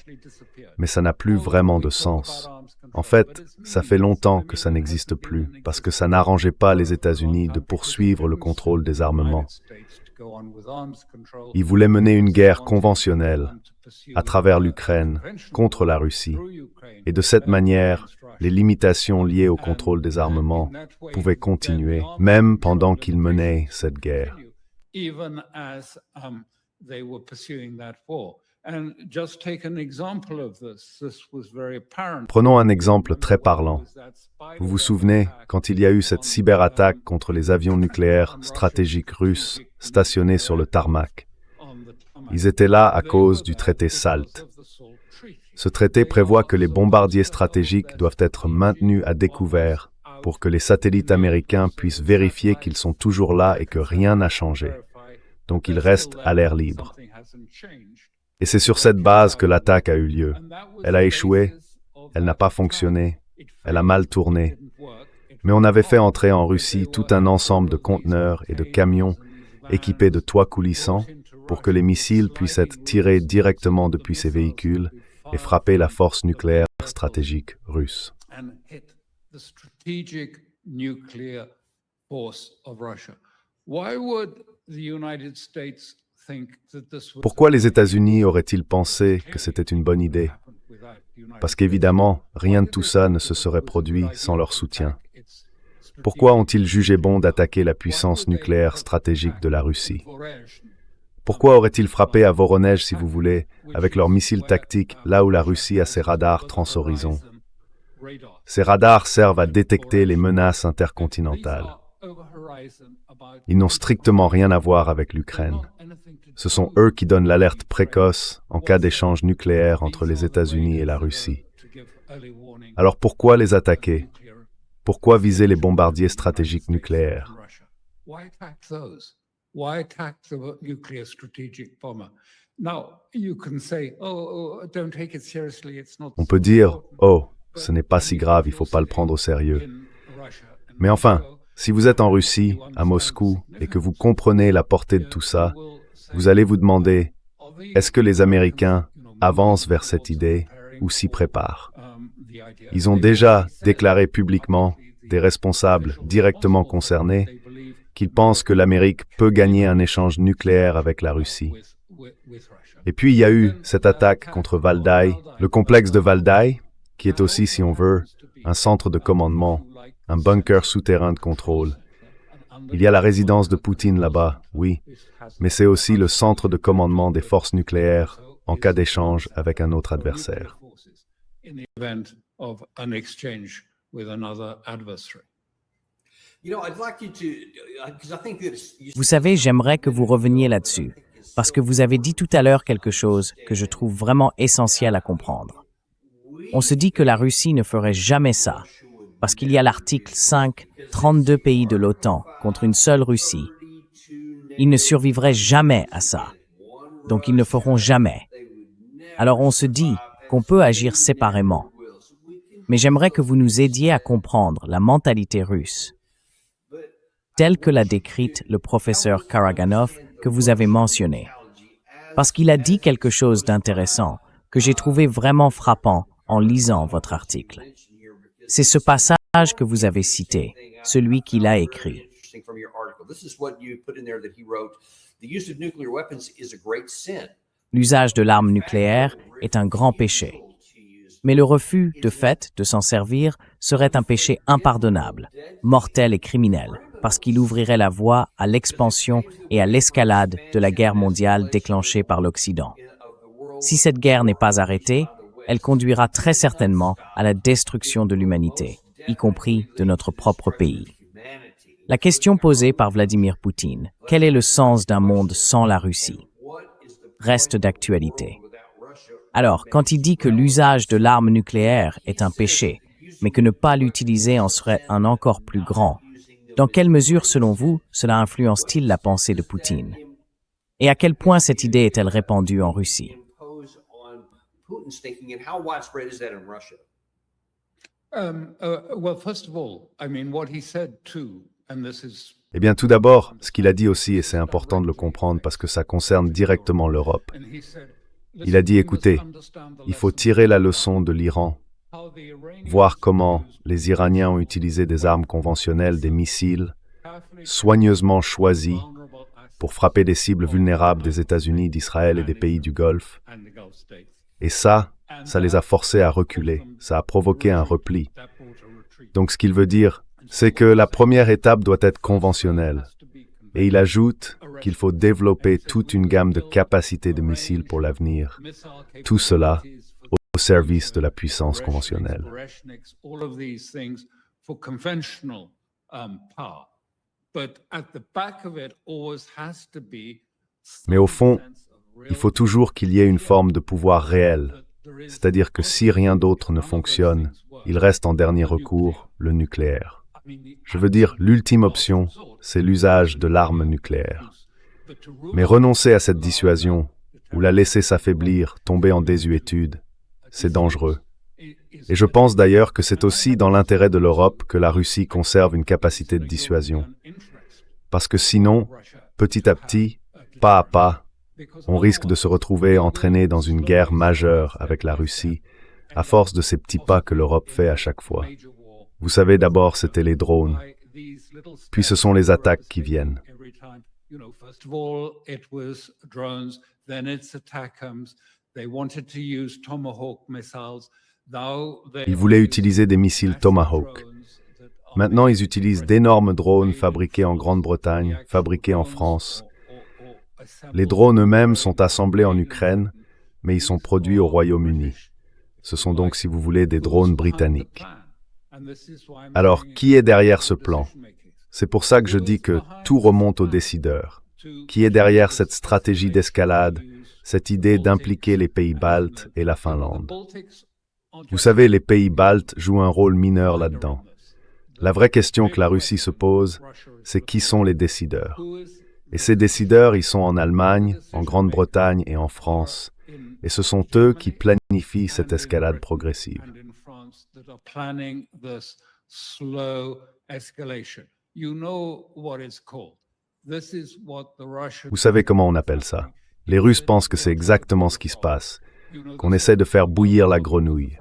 mais ça n'a plus vraiment de sens. En fait, ça fait longtemps que ça n'existe plus, parce que ça n'arrangeait pas les États-Unis de poursuivre le contrôle des armements. Ils voulaient mener une guerre conventionnelle à travers l'Ukraine contre la Russie. Et de cette manière, les limitations liées au contrôle des armements pouvaient continuer, même pendant qu'ils menaient cette guerre. Prenons un exemple très parlant. Vous vous souvenez, quand il y a eu cette cyberattaque contre les avions nucléaires stratégiques russes stationnés sur le tarmac. Ils étaient là à cause du traité SALT. Ce traité prévoit que les bombardiers stratégiques doivent être maintenus à découvert pour que les satellites américains puissent vérifier qu'ils sont toujours là et que rien n'a changé. Donc ils restent à l'air libre. Et c'est sur cette base que l'attaque a eu lieu. Elle a échoué, elle n'a pas fonctionné, elle a mal tourné. Mais on avait fait entrer en Russie tout un ensemble de conteneurs et de camions équipés de toits coulissants pour que les missiles puissent être tirés directement depuis ces véhicules et frapper la force nucléaire stratégique russe. Pourquoi les États-Unis auraient-ils pensé que c'était une bonne idée? Parce qu'évidemment, rien de tout ça ne se serait produit sans leur soutien. Pourquoi ont-ils jugé bon d'attaquer la puissance nucléaire stratégique de la Russie? Pourquoi auraient-ils frappé à Voronej, si vous voulez, avec leurs missiles tactiques, là où la Russie a ses radars transhorizons? Ces radars servent à détecter les menaces intercontinentales. Ils n'ont strictement rien à voir avec l'Ukraine. Ce sont eux qui donnent l'alerte précoce en cas d'échange nucléaire entre les États-Unis et la Russie. Alors pourquoi les attaquer? Pourquoi viser les bombardiers stratégiques nucléaires? On peut dire, oh, ce n'est pas si grave, il ne faut pas le prendre au sérieux. Mais enfin, si vous êtes en Russie, à Moscou, et que vous comprenez la portée de tout ça, vous allez vous demander, est-ce que les Américains avancent vers cette idée ou s'y préparent? Ils ont déjà déclaré publiquement, des responsables directement concernés, qu'ils pensent que l'Amérique peut gagner un échange nucléaire avec la Russie. Et puis il y a eu cette attaque contre Valdai, le complexe de Valdai, qui est aussi, si on veut, un centre de commandement, un bunker souterrain de contrôle. Il y a la résidence de Poutine là-bas, oui, mais c'est aussi le centre de commandement des forces nucléaires en cas d'échange avec un autre adversaire. Vous savez, j'aimerais que vous reveniez là-dessus, parce que vous avez dit tout à l'heure quelque chose que je trouve vraiment essentiel à comprendre. On se dit que la Russie ne ferait jamais ça, parce qu'il y a l'article 5, 32 pays de l'OTAN contre une seule Russie. Ils ne survivraient jamais à ça, donc ils ne feront jamais. Alors on se dit qu'on peut agir séparément. Mais j'aimerais que vous nous aidiez à comprendre la mentalité russe, telle que l'a décrite le professeur Karaganov que vous avez mentionné. Parce qu'il a dit quelque chose d'intéressant que j'ai trouvé vraiment frappant en lisant votre article. C'est ce passage que vous avez cité, celui qu'il a écrit. L'usage de l'arme nucléaire est un grand péché. Mais le refus, de fait, de s'en servir serait un péché impardonnable, mortel et criminel, parce qu'il ouvrirait la voie à l'expansion et à l'escalade de la guerre mondiale déclenchée par l'Occident. Si cette guerre n'est pas arrêtée, elle conduira très certainement à la destruction de l'humanité, y compris de notre propre pays. La question posée par Vladimir Poutine, quel est le sens d'un monde sans la Russie, reste d'actualité. Alors, quand il dit que l'usage de l'arme nucléaire est un péché, mais que ne pas l'utiliser en serait un encore plus grand, dans quelle mesure, selon vous, cela influence-t-il la pensée de Poutine? Et à quel point cette idée est-elle répandue en Russie? Eh bien, tout d'abord, ce qu'il a dit aussi, et c'est important de le comprendre parce que ça concerne directement l'Europe. Il a dit, écoutez, il faut tirer la leçon de l'Iran, voir comment les Iraniens ont utilisé des armes conventionnelles, des missiles, soigneusement choisis pour frapper des cibles vulnérables des États-Unis, d'Israël et des pays du Golfe. Et ça les a forcés à reculer, ça a provoqué un repli. Donc ce qu'il veut dire, c'est que la première étape doit être conventionnelle. Et il ajoute qu'il faut développer toute une gamme de capacités de missiles pour l'avenir. Tout cela au service de la puissance conventionnelle. Mais au fond, il faut toujours qu'il y ait une forme de pouvoir réel. C'est-à-dire que si rien d'autre ne fonctionne, il reste en dernier recours le nucléaire. Je veux dire, l'ultime option, c'est l'usage de l'arme nucléaire. Mais renoncer à cette dissuasion, ou la laisser s'affaiblir, tomber en désuétude, c'est dangereux. Et je pense d'ailleurs que c'est aussi dans l'intérêt de l'Europe que la Russie conserve une capacité de dissuasion. Parce que sinon, petit à petit, pas à pas, on risque de se retrouver entraîné dans une guerre majeure avec la Russie, à force de ces petits pas que l'Europe fait à chaque fois. Vous savez, d'abord, c'était les drones. Puis ce sont les attaques qui viennent. Ils voulaient utiliser des missiles Tomahawk. Maintenant, ils utilisent d'énormes drones fabriqués en Grande-Bretagne, fabriqués en France. Les drones eux-mêmes sont assemblés en Ukraine, mais ils sont produits au Royaume-Uni. Ce sont donc, si vous voulez, des drones britanniques. Alors, qui est derrière ce plan? C'est pour ça que je dis que tout remonte aux décideurs. Qui est derrière cette stratégie d'escalade, cette idée d'impliquer les pays baltes et la Finlande? Vous savez, les pays baltes jouent un rôle mineur là-dedans. La vraie question que la Russie se pose, c'est qui sont les décideurs? Et ces décideurs, ils sont en Allemagne, en Grande-Bretagne et en France. Et ce sont eux qui planifient cette escalade progressive. Vous savez comment on appelle ça? Les Russes pensent que c'est exactement ce qui se passe, qu'on essaie de faire bouillir la grenouille.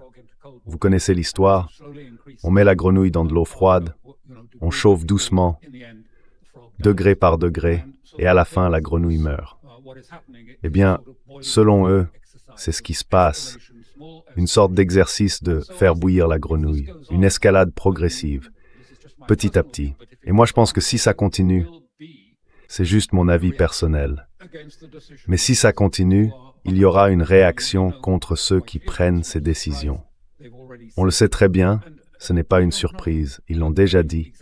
Vous connaissez l'histoire? On met la grenouille dans de l'eau froide, on chauffe doucement, degré par degré, et à la fin, la grenouille meurt. Eh bien, selon eux, c'est ce qui se passe. Une sorte d'exercice de faire bouillir la grenouille, une escalade progressive, petit à petit. Et moi, je pense que si ça continue, c'est juste mon avis personnel. Mais si ça continue, il y aura une réaction contre ceux qui prennent ces décisions. On le sait très bien, ce n'est pas une surprise, ils l'ont déjà dit.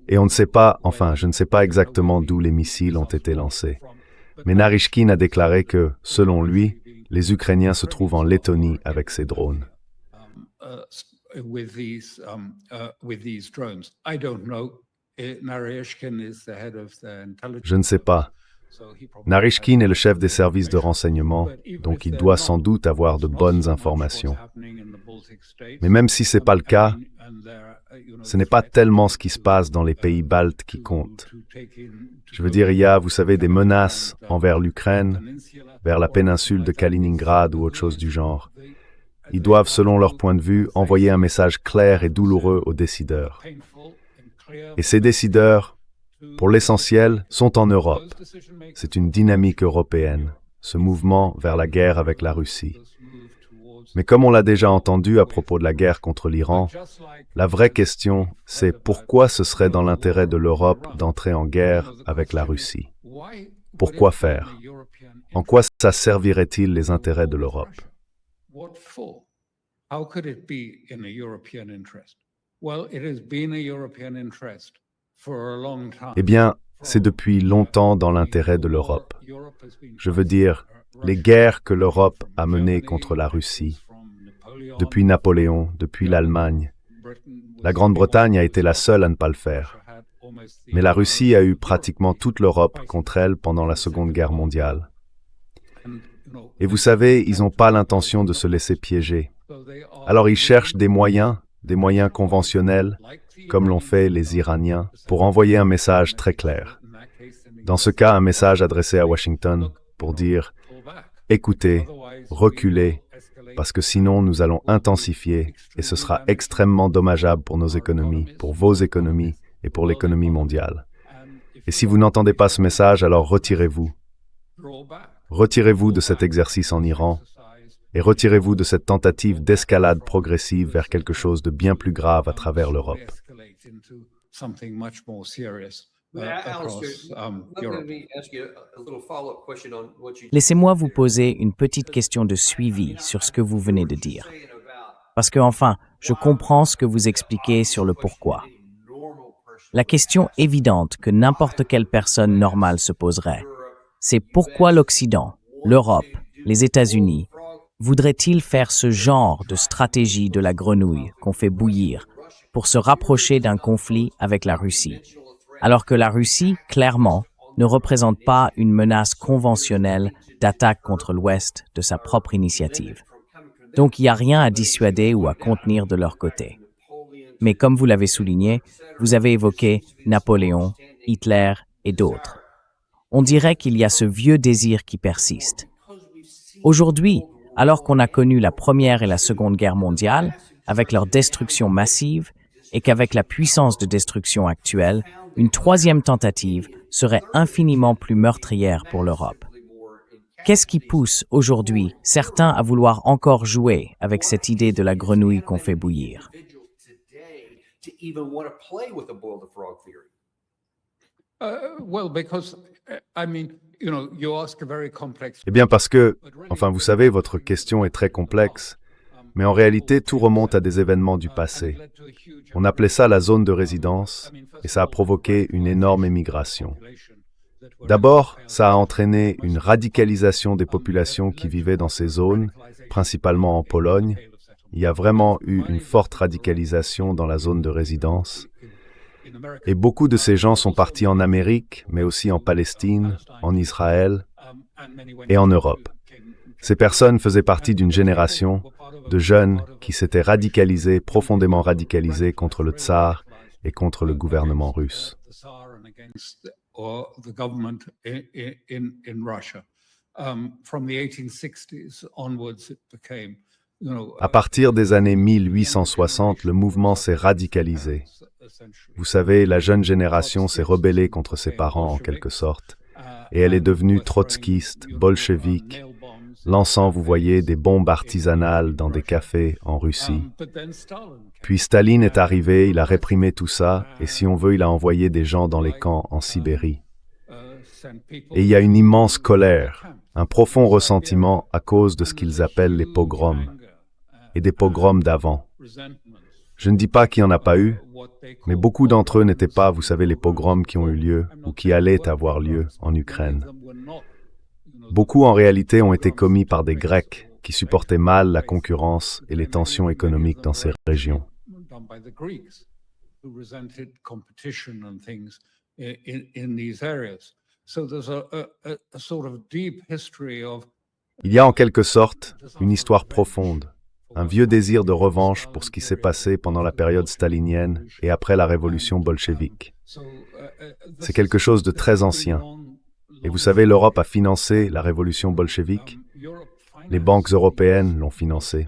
Et on ne sait pas, enfin, je ne sais pas exactement d'où les missiles ont été lancés. Mais Naryshkin a déclaré que, selon lui, les Ukrainiens se trouvent en Lettonie avec ces drones. Je ne sais pas. Naryshkin est le chef des services de renseignement, donc il doit sans doute avoir de bonnes informations. Mais même si ce n'est pas le cas, ce n'est pas tellement ce qui se passe dans les pays baltes qui compte. Je veux dire, il y a, vous savez, des menaces envers l'Ukraine, vers la péninsule de Kaliningrad ou autre chose du genre. Ils doivent, selon leur point de vue, envoyer un message clair et douloureux aux décideurs. Et ces décideurs, pour l'essentiel, sont en Europe. C'est une dynamique européenne, ce mouvement vers la guerre avec la Russie. Mais comme on l'a déjà entendu à propos de la guerre contre l'Iran, la vraie question, c'est pourquoi ce serait dans l'intérêt de l'Europe d'entrer en guerre avec la Russie? Pourquoi faire? En quoi ça servirait-il les intérêts de l'Europe? Eh bien, c'est depuis longtemps dans l'intérêt de l'Europe. Je veux dire, les guerres que l'Europe a menées contre la Russie, depuis Napoléon, depuis l'Allemagne. La Grande-Bretagne a été la seule à ne pas le faire. Mais la Russie a eu pratiquement toute l'Europe contre elle pendant la Seconde Guerre mondiale. Et vous savez, ils n'ont pas l'intention de se laisser piéger. Alors ils cherchent des moyens conventionnels, comme l'ont fait les Iraniens, pour envoyer un message très clair. Dans ce cas, un message adressé à Washington pour dire « Écoutez, reculez, parce que sinon nous allons intensifier et ce sera extrêmement dommageable pour nos économies, pour vos économies et pour l'économie mondiale. Et si vous n'entendez pas ce message, alors retirez-vous. Retirez-vous de cet exercice en Iran et retirez-vous de cette tentative d'escalade progressive vers quelque chose de bien plus grave à travers l'Europe. » Laissez-moi vous poser une petite question de suivi sur ce que vous venez de dire. Parce que, enfin, je comprends ce que vous expliquez sur le pourquoi. La question évidente que n'importe quelle personne normale se poserait, c'est pourquoi l'Occident, l'Europe, les États-Unis, voudraient-ils faire ce genre de stratégie de la grenouille qu'on fait bouillir pour se rapprocher d'un conflit avec la Russie, alors que la Russie, clairement, ne représente pas une menace conventionnelle d'attaque contre l'Ouest de sa propre initiative. Donc il n'y a rien à dissuader ou à contenir de leur côté. Mais comme vous l'avez souligné, vous avez évoqué Napoléon, Hitler et d'autres. On dirait qu'il y a ce vieux désir qui persiste. Aujourd'hui, alors qu'on a connu la Première et la Seconde Guerre mondiale, avec leur destruction massive, et qu'avec la puissance de destruction actuelle, une troisième tentative serait infiniment plus meurtrière pour l'Europe. Qu'est-ce qui pousse aujourd'hui certains à vouloir encore jouer avec cette idée de la grenouille qu'on fait bouillir? Eh bien parce que, enfin vous savez, votre question est très complexe, mais en réalité tout remonte à des événements du passé. On appelait ça la zone de résidence et ça a provoqué une énorme émigration. D'abord, ça a entraîné une radicalisation des populations qui vivaient dans ces zones, principalement en Pologne. Il y a vraiment eu une forte radicalisation dans la zone de résidence. Et beaucoup de ces gens sont partis en Amérique, mais aussi en Palestine, en Israël et en Europe. Ces personnes faisaient partie d'une génération de jeunes qui s'étaient radicalisés, profondément radicalisés contre le tsar et contre le gouvernement russe. À partir des années 1860, le mouvement s'est radicalisé. Vous savez, la jeune génération s'est rebellée contre ses parents en quelque sorte. et elle est devenue trotskiste, bolchevique, lançant, vous voyez, des bombes artisanales dans des cafés en Russie. Puis Staline est arrivé, il a réprimé tout ça, et si on veut, il a envoyé des gens dans les camps en Sibérie. Et il y a une immense colère, un profond ressentiment à cause de ce qu'ils appellent les pogroms, et des pogroms d'avant. Je ne dis pas qu'il n'y en a pas eu, mais beaucoup d'entre eux n'étaient pas, vous savez, les pogroms qui ont eu lieu ou qui allaient avoir lieu en Ukraine. Beaucoup, en réalité, ont été commis par des Grecs qui supportaient mal la concurrence et les tensions économiques dans ces régions. Il y a en quelque sorte une histoire profonde, un vieux désir de revanche pour ce qui s'est passé pendant la période stalinienne et après la révolution bolchevique. C'est quelque chose de très ancien. Et vous savez, l'Europe a financé la révolution bolchevique. Les banques européennes l'ont financée.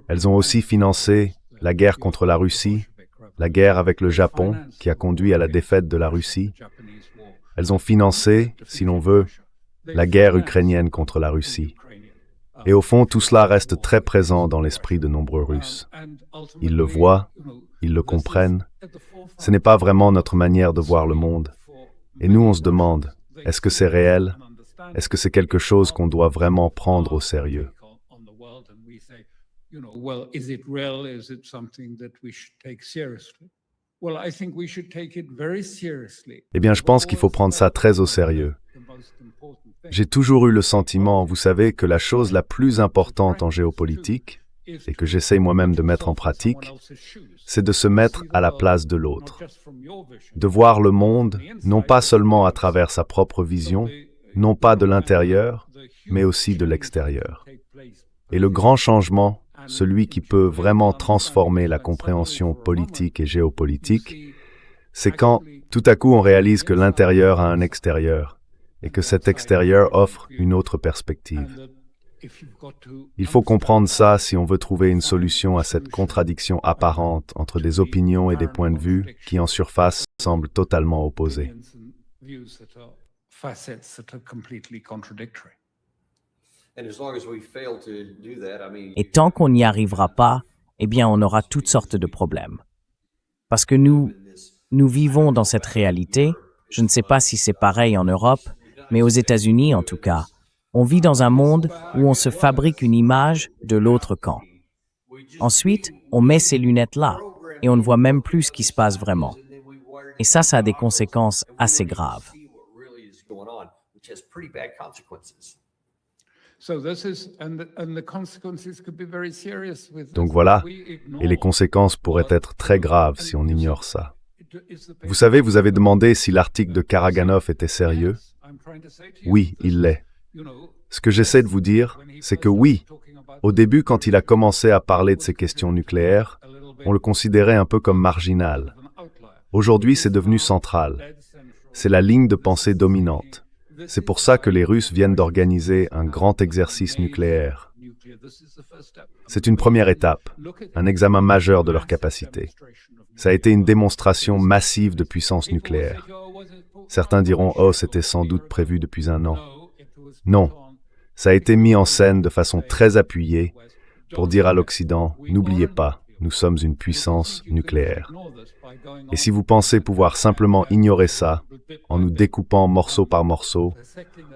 Elles ont aussi financé la guerre contre la Russie, la guerre avec le Japon qui a conduit à la défaite de la Russie. Elles ont financé, si l'on veut, la guerre ukrainienne contre la Russie. Et au fond, tout cela reste très présent dans l'esprit de nombreux Russes. Ils le voient, ils le comprennent. Ce n'est pas vraiment notre manière de voir le monde. Et nous, on se demande, est-ce que c'est réel? Est-ce que c'est quelque chose qu'on doit vraiment prendre au sérieux? Eh bien, je pense qu'il faut prendre ça très au sérieux. J'ai toujours eu le sentiment, vous savez, que la chose la plus importante en géopolitique, et que j'essaye moi-même de mettre en pratique, c'est de se mettre à la place de l'autre. De voir le monde, non pas seulement à travers sa propre vision, non pas de l'intérieur, mais aussi de l'extérieur. Et le grand changement, celui qui peut vraiment transformer la compréhension politique et géopolitique, c'est quand, tout à coup, on réalise que l'intérieur a un extérieur, et que cet extérieur offre une autre perspective. Il faut comprendre ça si on veut trouver une solution à cette contradiction apparente entre des opinions et des points de vue qui, en surface, semblent totalement opposés. Et tant qu'on n'y arrivera pas, eh bien, on aura toutes sortes de problèmes. Parce que nous vivons dans cette réalité, je ne sais pas si c'est pareil en Europe, mais aux États-Unis en tout cas, on vit dans un monde où on se fabrique une image de l'autre camp. Ensuite, on met ces lunettes-là et on ne voit même plus ce qui se passe vraiment. Et ça a des conséquences assez graves. Donc voilà, et les conséquences pourraient être très graves si on ignore ça. Vous savez, vous avez demandé si l'article de Karaganov était sérieux. Oui, il l'est. Ce que j'essaie de vous dire, c'est que oui, au début, quand il a commencé à parler de ces questions nucléaires, on le considérait un peu comme marginal. Aujourd'hui, c'est devenu central. C'est la ligne de pensée dominante. C'est pour ça que les Russes viennent d'organiser un grand exercice nucléaire. C'est une première étape, un examen majeur de leur capacité. Ça a été une démonstration massive de puissance nucléaire. Certains diront « Oh, c'était sans doute prévu depuis un an ». Non, ça a été mis en scène de façon très appuyée pour dire à l'Occident « N'oubliez pas, nous sommes une puissance nucléaire ». Et si vous pensez pouvoir simplement ignorer ça, en nous découpant morceau par morceau,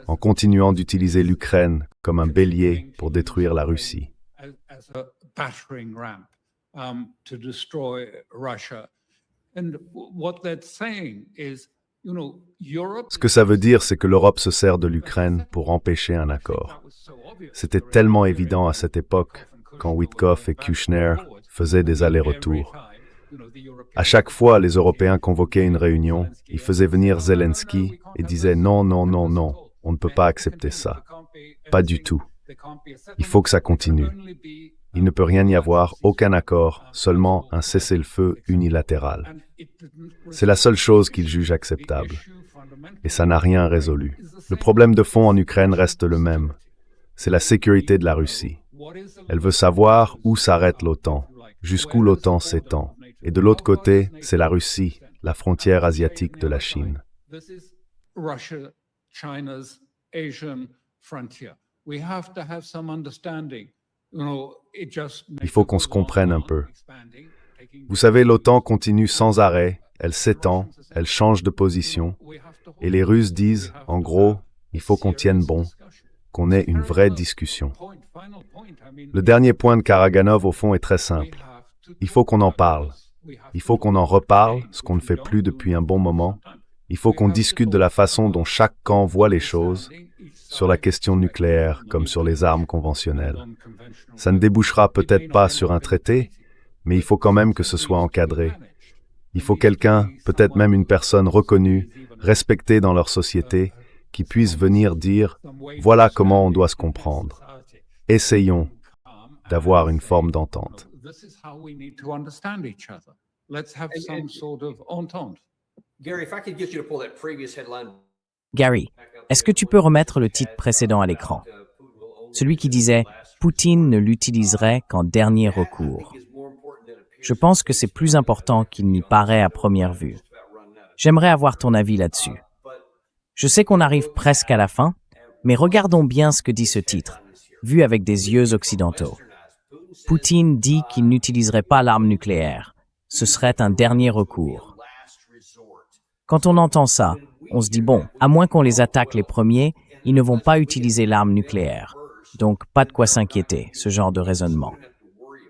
en continuant d'utiliser l'Ukraine comme un bélier pour détruire la Russie. Ce que ça veut dire, c'est que l'Europe se sert de l'Ukraine pour empêcher un accord. C'était tellement évident à cette époque, quand Witkoff et Kushner faisaient des allers-retours. À chaque fois, les Européens convoquaient une réunion, ils faisaient venir Zelensky et disaient « Non, non, non, non, on ne peut pas accepter ça. Pas du tout. Il faut que ça continue. Il ne peut rien y avoir, aucun accord, seulement un cessez-le-feu unilatéral. C'est la seule chose qu'ils jugent acceptable. Et ça n'a rien résolu. Le problème de fond en Ukraine reste le même. C'est la sécurité de la Russie. Elle veut savoir où s'arrête l'OTAN, jusqu'où l'OTAN s'étend. Et de l'autre côté, c'est la Russie, la frontière asiatique de la Chine. China's Asian frontier. We have to have some understanding. You know, it just Il faut qu'on se comprenne un peu. Vous savez, l'OTAN continue sans arrêt, elle s'étend, elle change de position, et les Russes disent, en gros, il faut qu'on tienne bon, qu'on ait une vraie discussion. Le dernier point de Karaganov, au fond, est très simple. Il faut qu'on en parle. Il faut qu'on en reparle, ce qu'on ne fait plus depuis un bon moment. Il faut qu'on discute de la façon dont chaque camp voit les choses, sur la question nucléaire comme sur les armes conventionnelles. Ça ne débouchera peut-être pas sur un traité, mais il faut quand même que ce soit encadré. Il faut quelqu'un, peut-être même une personne reconnue, respectée dans leur société, qui puisse venir dire « Voilà comment on doit se comprendre. Essayons d'avoir une forme d'entente. » Gary, if I could get you to pull that previous headline. Gary, est-ce que tu peux remettre le titre précédent à l'écran? Celui qui disait « Poutine ne l'utiliserait qu'en dernier recours ». Je pense que c'est plus important qu'il n'y paraît à première vue. J'aimerais avoir ton avis là-dessus. Je sais qu'on arrive presque à la fin, mais regardons bien ce que dit ce titre, vu avec des yeux occidentaux. Poutine dit qu'il n'utiliserait pas l'arme nucléaire. Ce serait un dernier recours. Quand on entend ça, on se dit bon, à moins qu'on les attaque les premiers, ils ne vont pas utiliser l'arme nucléaire. Donc, pas de quoi s'inquiéter, ce genre de raisonnement.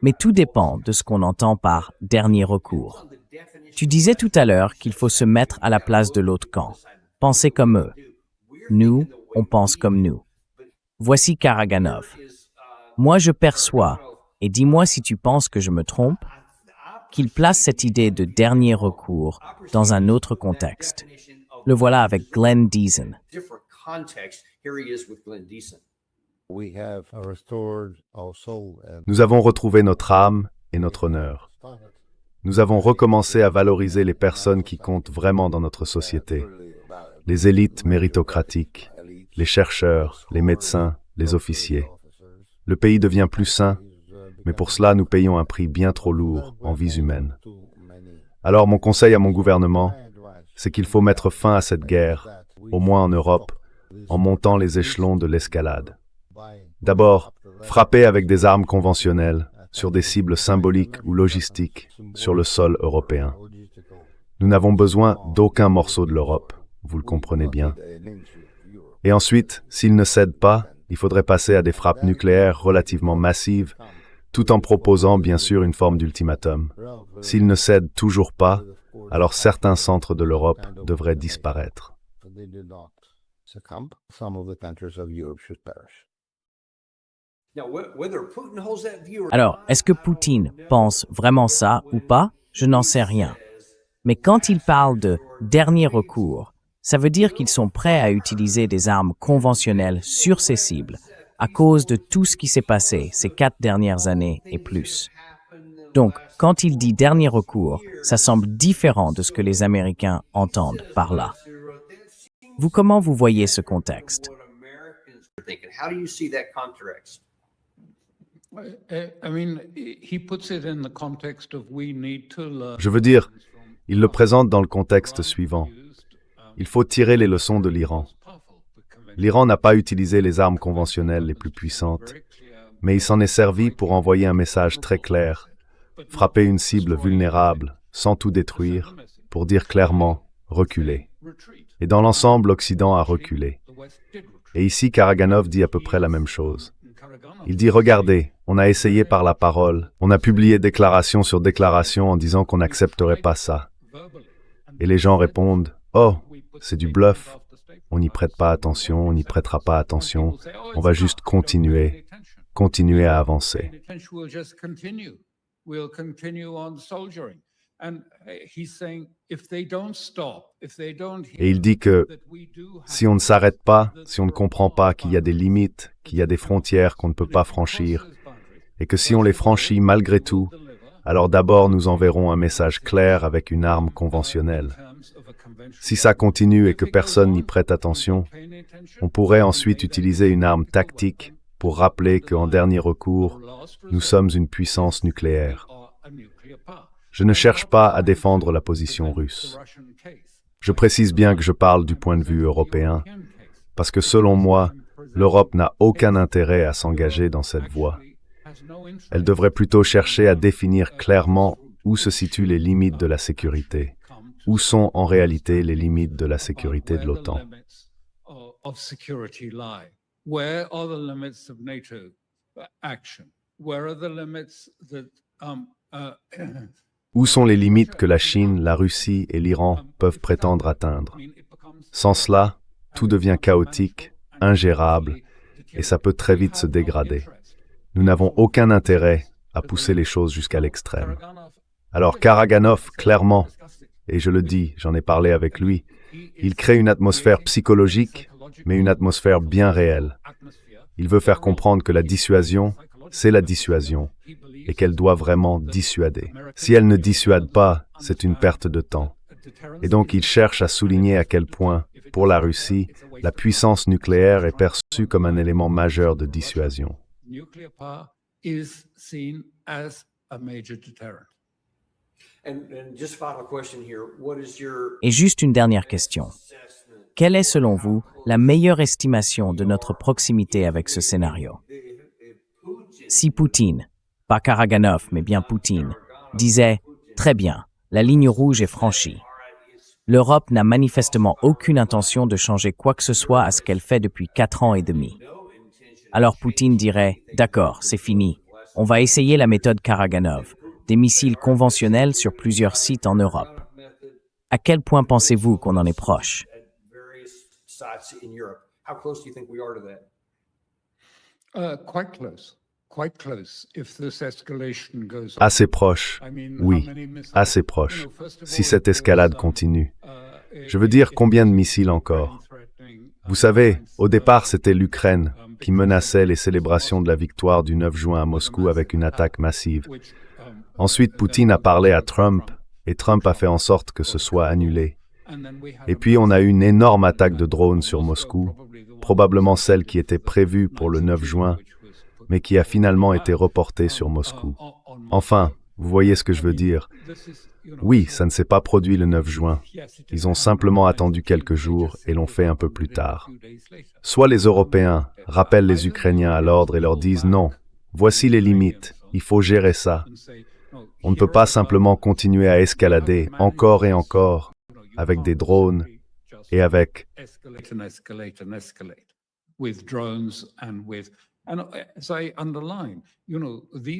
Mais tout dépend de ce qu'on entend par « dernier recours ». Tu disais tout à l'heure qu'il faut se mettre à la place de l'autre camp, penser comme eux. Nous, on pense comme nous. Voici Karaganov. Moi, je perçois, et dis-moi si tu penses que je me trompe, qu'il place cette idée de dernier recours dans un autre contexte. Le voilà avec Glenn Deason. Nous avons retrouvé notre âme et notre honneur. Nous avons recommencé à valoriser les personnes qui comptent vraiment dans notre société. Les élites méritocratiques, les chercheurs, les médecins, les officiers. Le pays devient plus sain, mais pour cela, nous payons un prix bien trop lourd en vies humaines. Alors, mon conseil à mon gouvernement, c'est qu'il faut mettre fin à cette guerre, au moins en Europe, en montant les échelons de l'escalade. D'abord, frapper avec des armes conventionnelles sur des cibles symboliques ou logistiques sur le sol européen. Nous n'avons besoin d'aucun morceau de l'Europe, vous le comprenez bien. Et ensuite, s'ils ne cèdent pas, il faudrait passer à des frappes nucléaires relativement massives, tout en proposant bien sûr une forme d'ultimatum. S'ils ne cèdent toujours pas, alors certains centres de l'Europe devraient disparaître. Alors, est-ce que Poutine pense vraiment ça ou pas? Je n'en sais rien. Mais quand il parle de « dernier recours », ça veut dire qu'ils sont prêts à utiliser des armes conventionnelles sur ces cibles, à cause de tout ce qui s'est passé ces 4 dernières années et plus. Donc, quand il dit dernier recours, ça semble différent de ce que les Américains entendent par là. Vous, comment vous voyez ce contexte? Je veux dire, il le présente dans le contexte suivant. Il faut tirer les leçons de l'Iran. L'Iran n'a pas utilisé les armes conventionnelles les plus puissantes, mais il s'en est servi pour envoyer un message très clair, frapper une cible vulnérable, sans tout détruire, pour dire clairement « reculer ». Et dans l'ensemble, l'Occident a reculé. Et ici, Karaganov dit à peu près la même chose. Il dit « Regardez, on a essayé par la parole, on a publié déclaration sur déclaration en disant qu'on n'accepterait pas ça. » Et les gens répondent « Oh, c'est du bluff. On n'y prête pas attention, on n'y prêtera pas attention. On va juste continuer à avancer. » Et il dit que si on ne s'arrête pas, si on ne comprend pas qu'il y a des limites, qu'il y a des frontières qu'on ne peut pas franchir, et que si on les franchit malgré tout, alors d'abord nous enverrons un message clair avec une arme conventionnelle. Si ça continue et que personne n'y prête attention, on pourrait ensuite utiliser une arme tactique pour rappeler qu'en dernier recours, nous sommes une puissance nucléaire. Je ne cherche pas à défendre la position russe. Je précise bien que je parle du point de vue européen, parce que selon moi, l'Europe n'a aucun intérêt à s'engager dans cette voie. Elle devrait plutôt chercher à définir clairement où se situent les limites de la sécurité, où sont en réalité les limites de la sécurité de l'OTAN. Où sont les limites que la Chine, la Russie et l'Iran peuvent prétendre atteindre? Sans cela, tout devient chaotique, ingérable, et ça peut très vite se dégrader. Nous n'avons aucun intérêt à pousser les choses jusqu'à l'extrême. Alors Karaganov, clairement, et je le dis, j'en ai parlé avec lui, il crée une atmosphère psychologique, mais une atmosphère bien réelle. Il veut faire comprendre que la dissuasion, c'est la dissuasion, et qu'elle doit vraiment dissuader. Si elle ne dissuade pas, c'est une perte de temps. Et donc il cherche à souligner à quel point, pour la Russie, la puissance nucléaire est perçue comme un élément majeur de dissuasion. Et juste une dernière question. Quelle est, selon vous, la meilleure estimation de notre proximité avec ce scénario? Si Poutine, pas Karaganov, mais bien Poutine, disait « Très bien, la ligne rouge est franchie », l'Europe n'a manifestement aucune intention de changer quoi que ce soit à ce qu'elle fait depuis 4 ans et demi. Alors Poutine dirait « D'accord, c'est fini, on va essayer la méthode Karaganov, des missiles conventionnels sur plusieurs sites en Europe. » À quel point pensez-vous qu'on en est proche? Assez proche, oui, assez proche, si cette escalade continue. Je veux dire, combien de missiles encore? Vous savez, au départ, c'était l'Ukraine qui menaçait les célébrations de la victoire du 9 juin à Moscou avec une attaque massive. Ensuite, Poutine a parlé à Trump, et Trump a fait en sorte que ce soit annulé. Et puis, on a eu une énorme attaque de drones sur Moscou, probablement celle qui était prévue pour le 9 juin, mais qui a finalement été reportée sur Moscou. Enfin, vous voyez ce que je veux dire? Oui, ça ne s'est pas produit le 9 juin. Ils ont simplement attendu quelques jours et l'ont fait un peu plus tard. Soit les Européens rappellent les Ukrainiens à l'ordre et leur disent « Non, voici les limites, il faut gérer ça. On ne peut pas simplement continuer à escalader encore et encore avec des drones et avec... »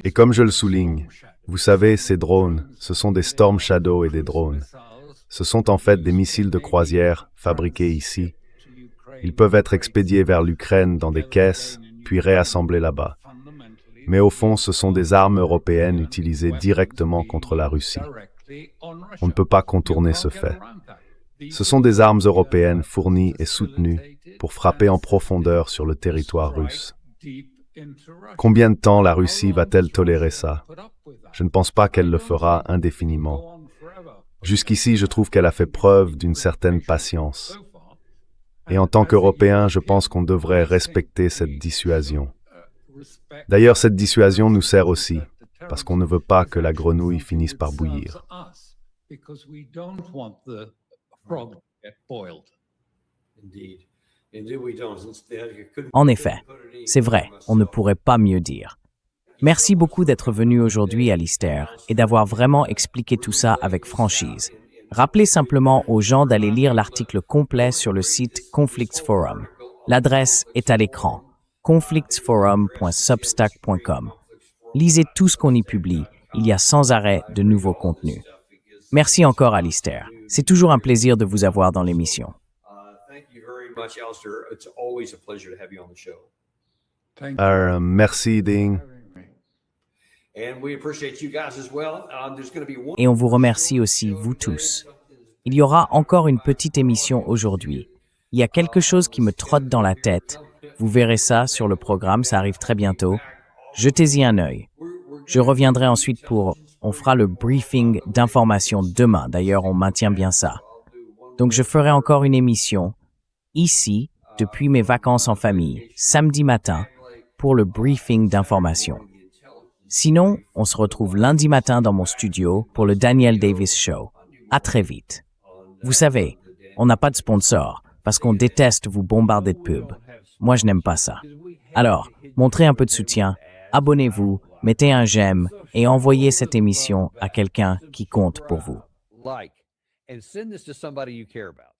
Et comme je le souligne, vous savez, ces drones, ce sont des Storm Shadow et des drones. Ce sont en fait des missiles de croisière fabriqués ici. Ils peuvent être expédiés vers l'Ukraine dans des caisses, puis réassemblés là-bas. Mais au fond, ce sont des armes européennes utilisées directement contre la Russie. On ne peut pas contourner ce fait. Ce sont des armes européennes fournies et soutenues pour frapper en profondeur sur le territoire russe. Combien de temps la Russie va-t-elle tolérer ça? Je ne pense pas qu'elle le fera indéfiniment. Jusqu'ici, je trouve qu'elle a fait preuve d'une certaine patience. Et en tant qu'Européens, je pense qu'on devrait respecter cette dissuasion. D'ailleurs, cette dissuasion nous sert aussi, parce qu'on ne veut pas que la grenouille finisse par bouillir. En effet, c'est vrai, on ne pourrait pas mieux dire. Merci beaucoup d'être venu aujourd'hui, Alistair, et d'avoir vraiment expliqué tout ça avec franchise. Rappelez simplement aux gens d'aller lire l'article complet sur le site Conflicts Forum. L'adresse est à l'écran, conflictsforum.substack.com. Lisez tout ce qu'on y publie, il y a sans arrêt de nouveaux contenus. Merci encore, Alistair. C'est toujours un plaisir de vous avoir dans l'émission. Merci, Ding. Et on vous remercie aussi, vous tous. Il y aura encore une petite émission aujourd'hui. Il y a quelque chose qui me trotte dans la tête. Vous verrez ça sur le programme, ça arrive très bientôt. Jetez-y un œil. Je reviendrai ensuite on fera le briefing d'information demain. D'ailleurs, on maintient bien ça. Donc, je ferai encore une émission ici, depuis mes vacances en famille, samedi matin, pour le briefing d'information. Sinon, on se retrouve lundi matin dans mon studio pour le Daniel Davis Show. À très vite. Vous savez, on n'a pas de sponsor, parce qu'on déteste vous bombarder de pubs. Moi, je n'aime pas ça. Alors, montrez un peu de soutien, abonnez-vous, mettez un j'aime et envoyez cette émission à quelqu'un qui compte pour vous. Like and send this to somebody you care about.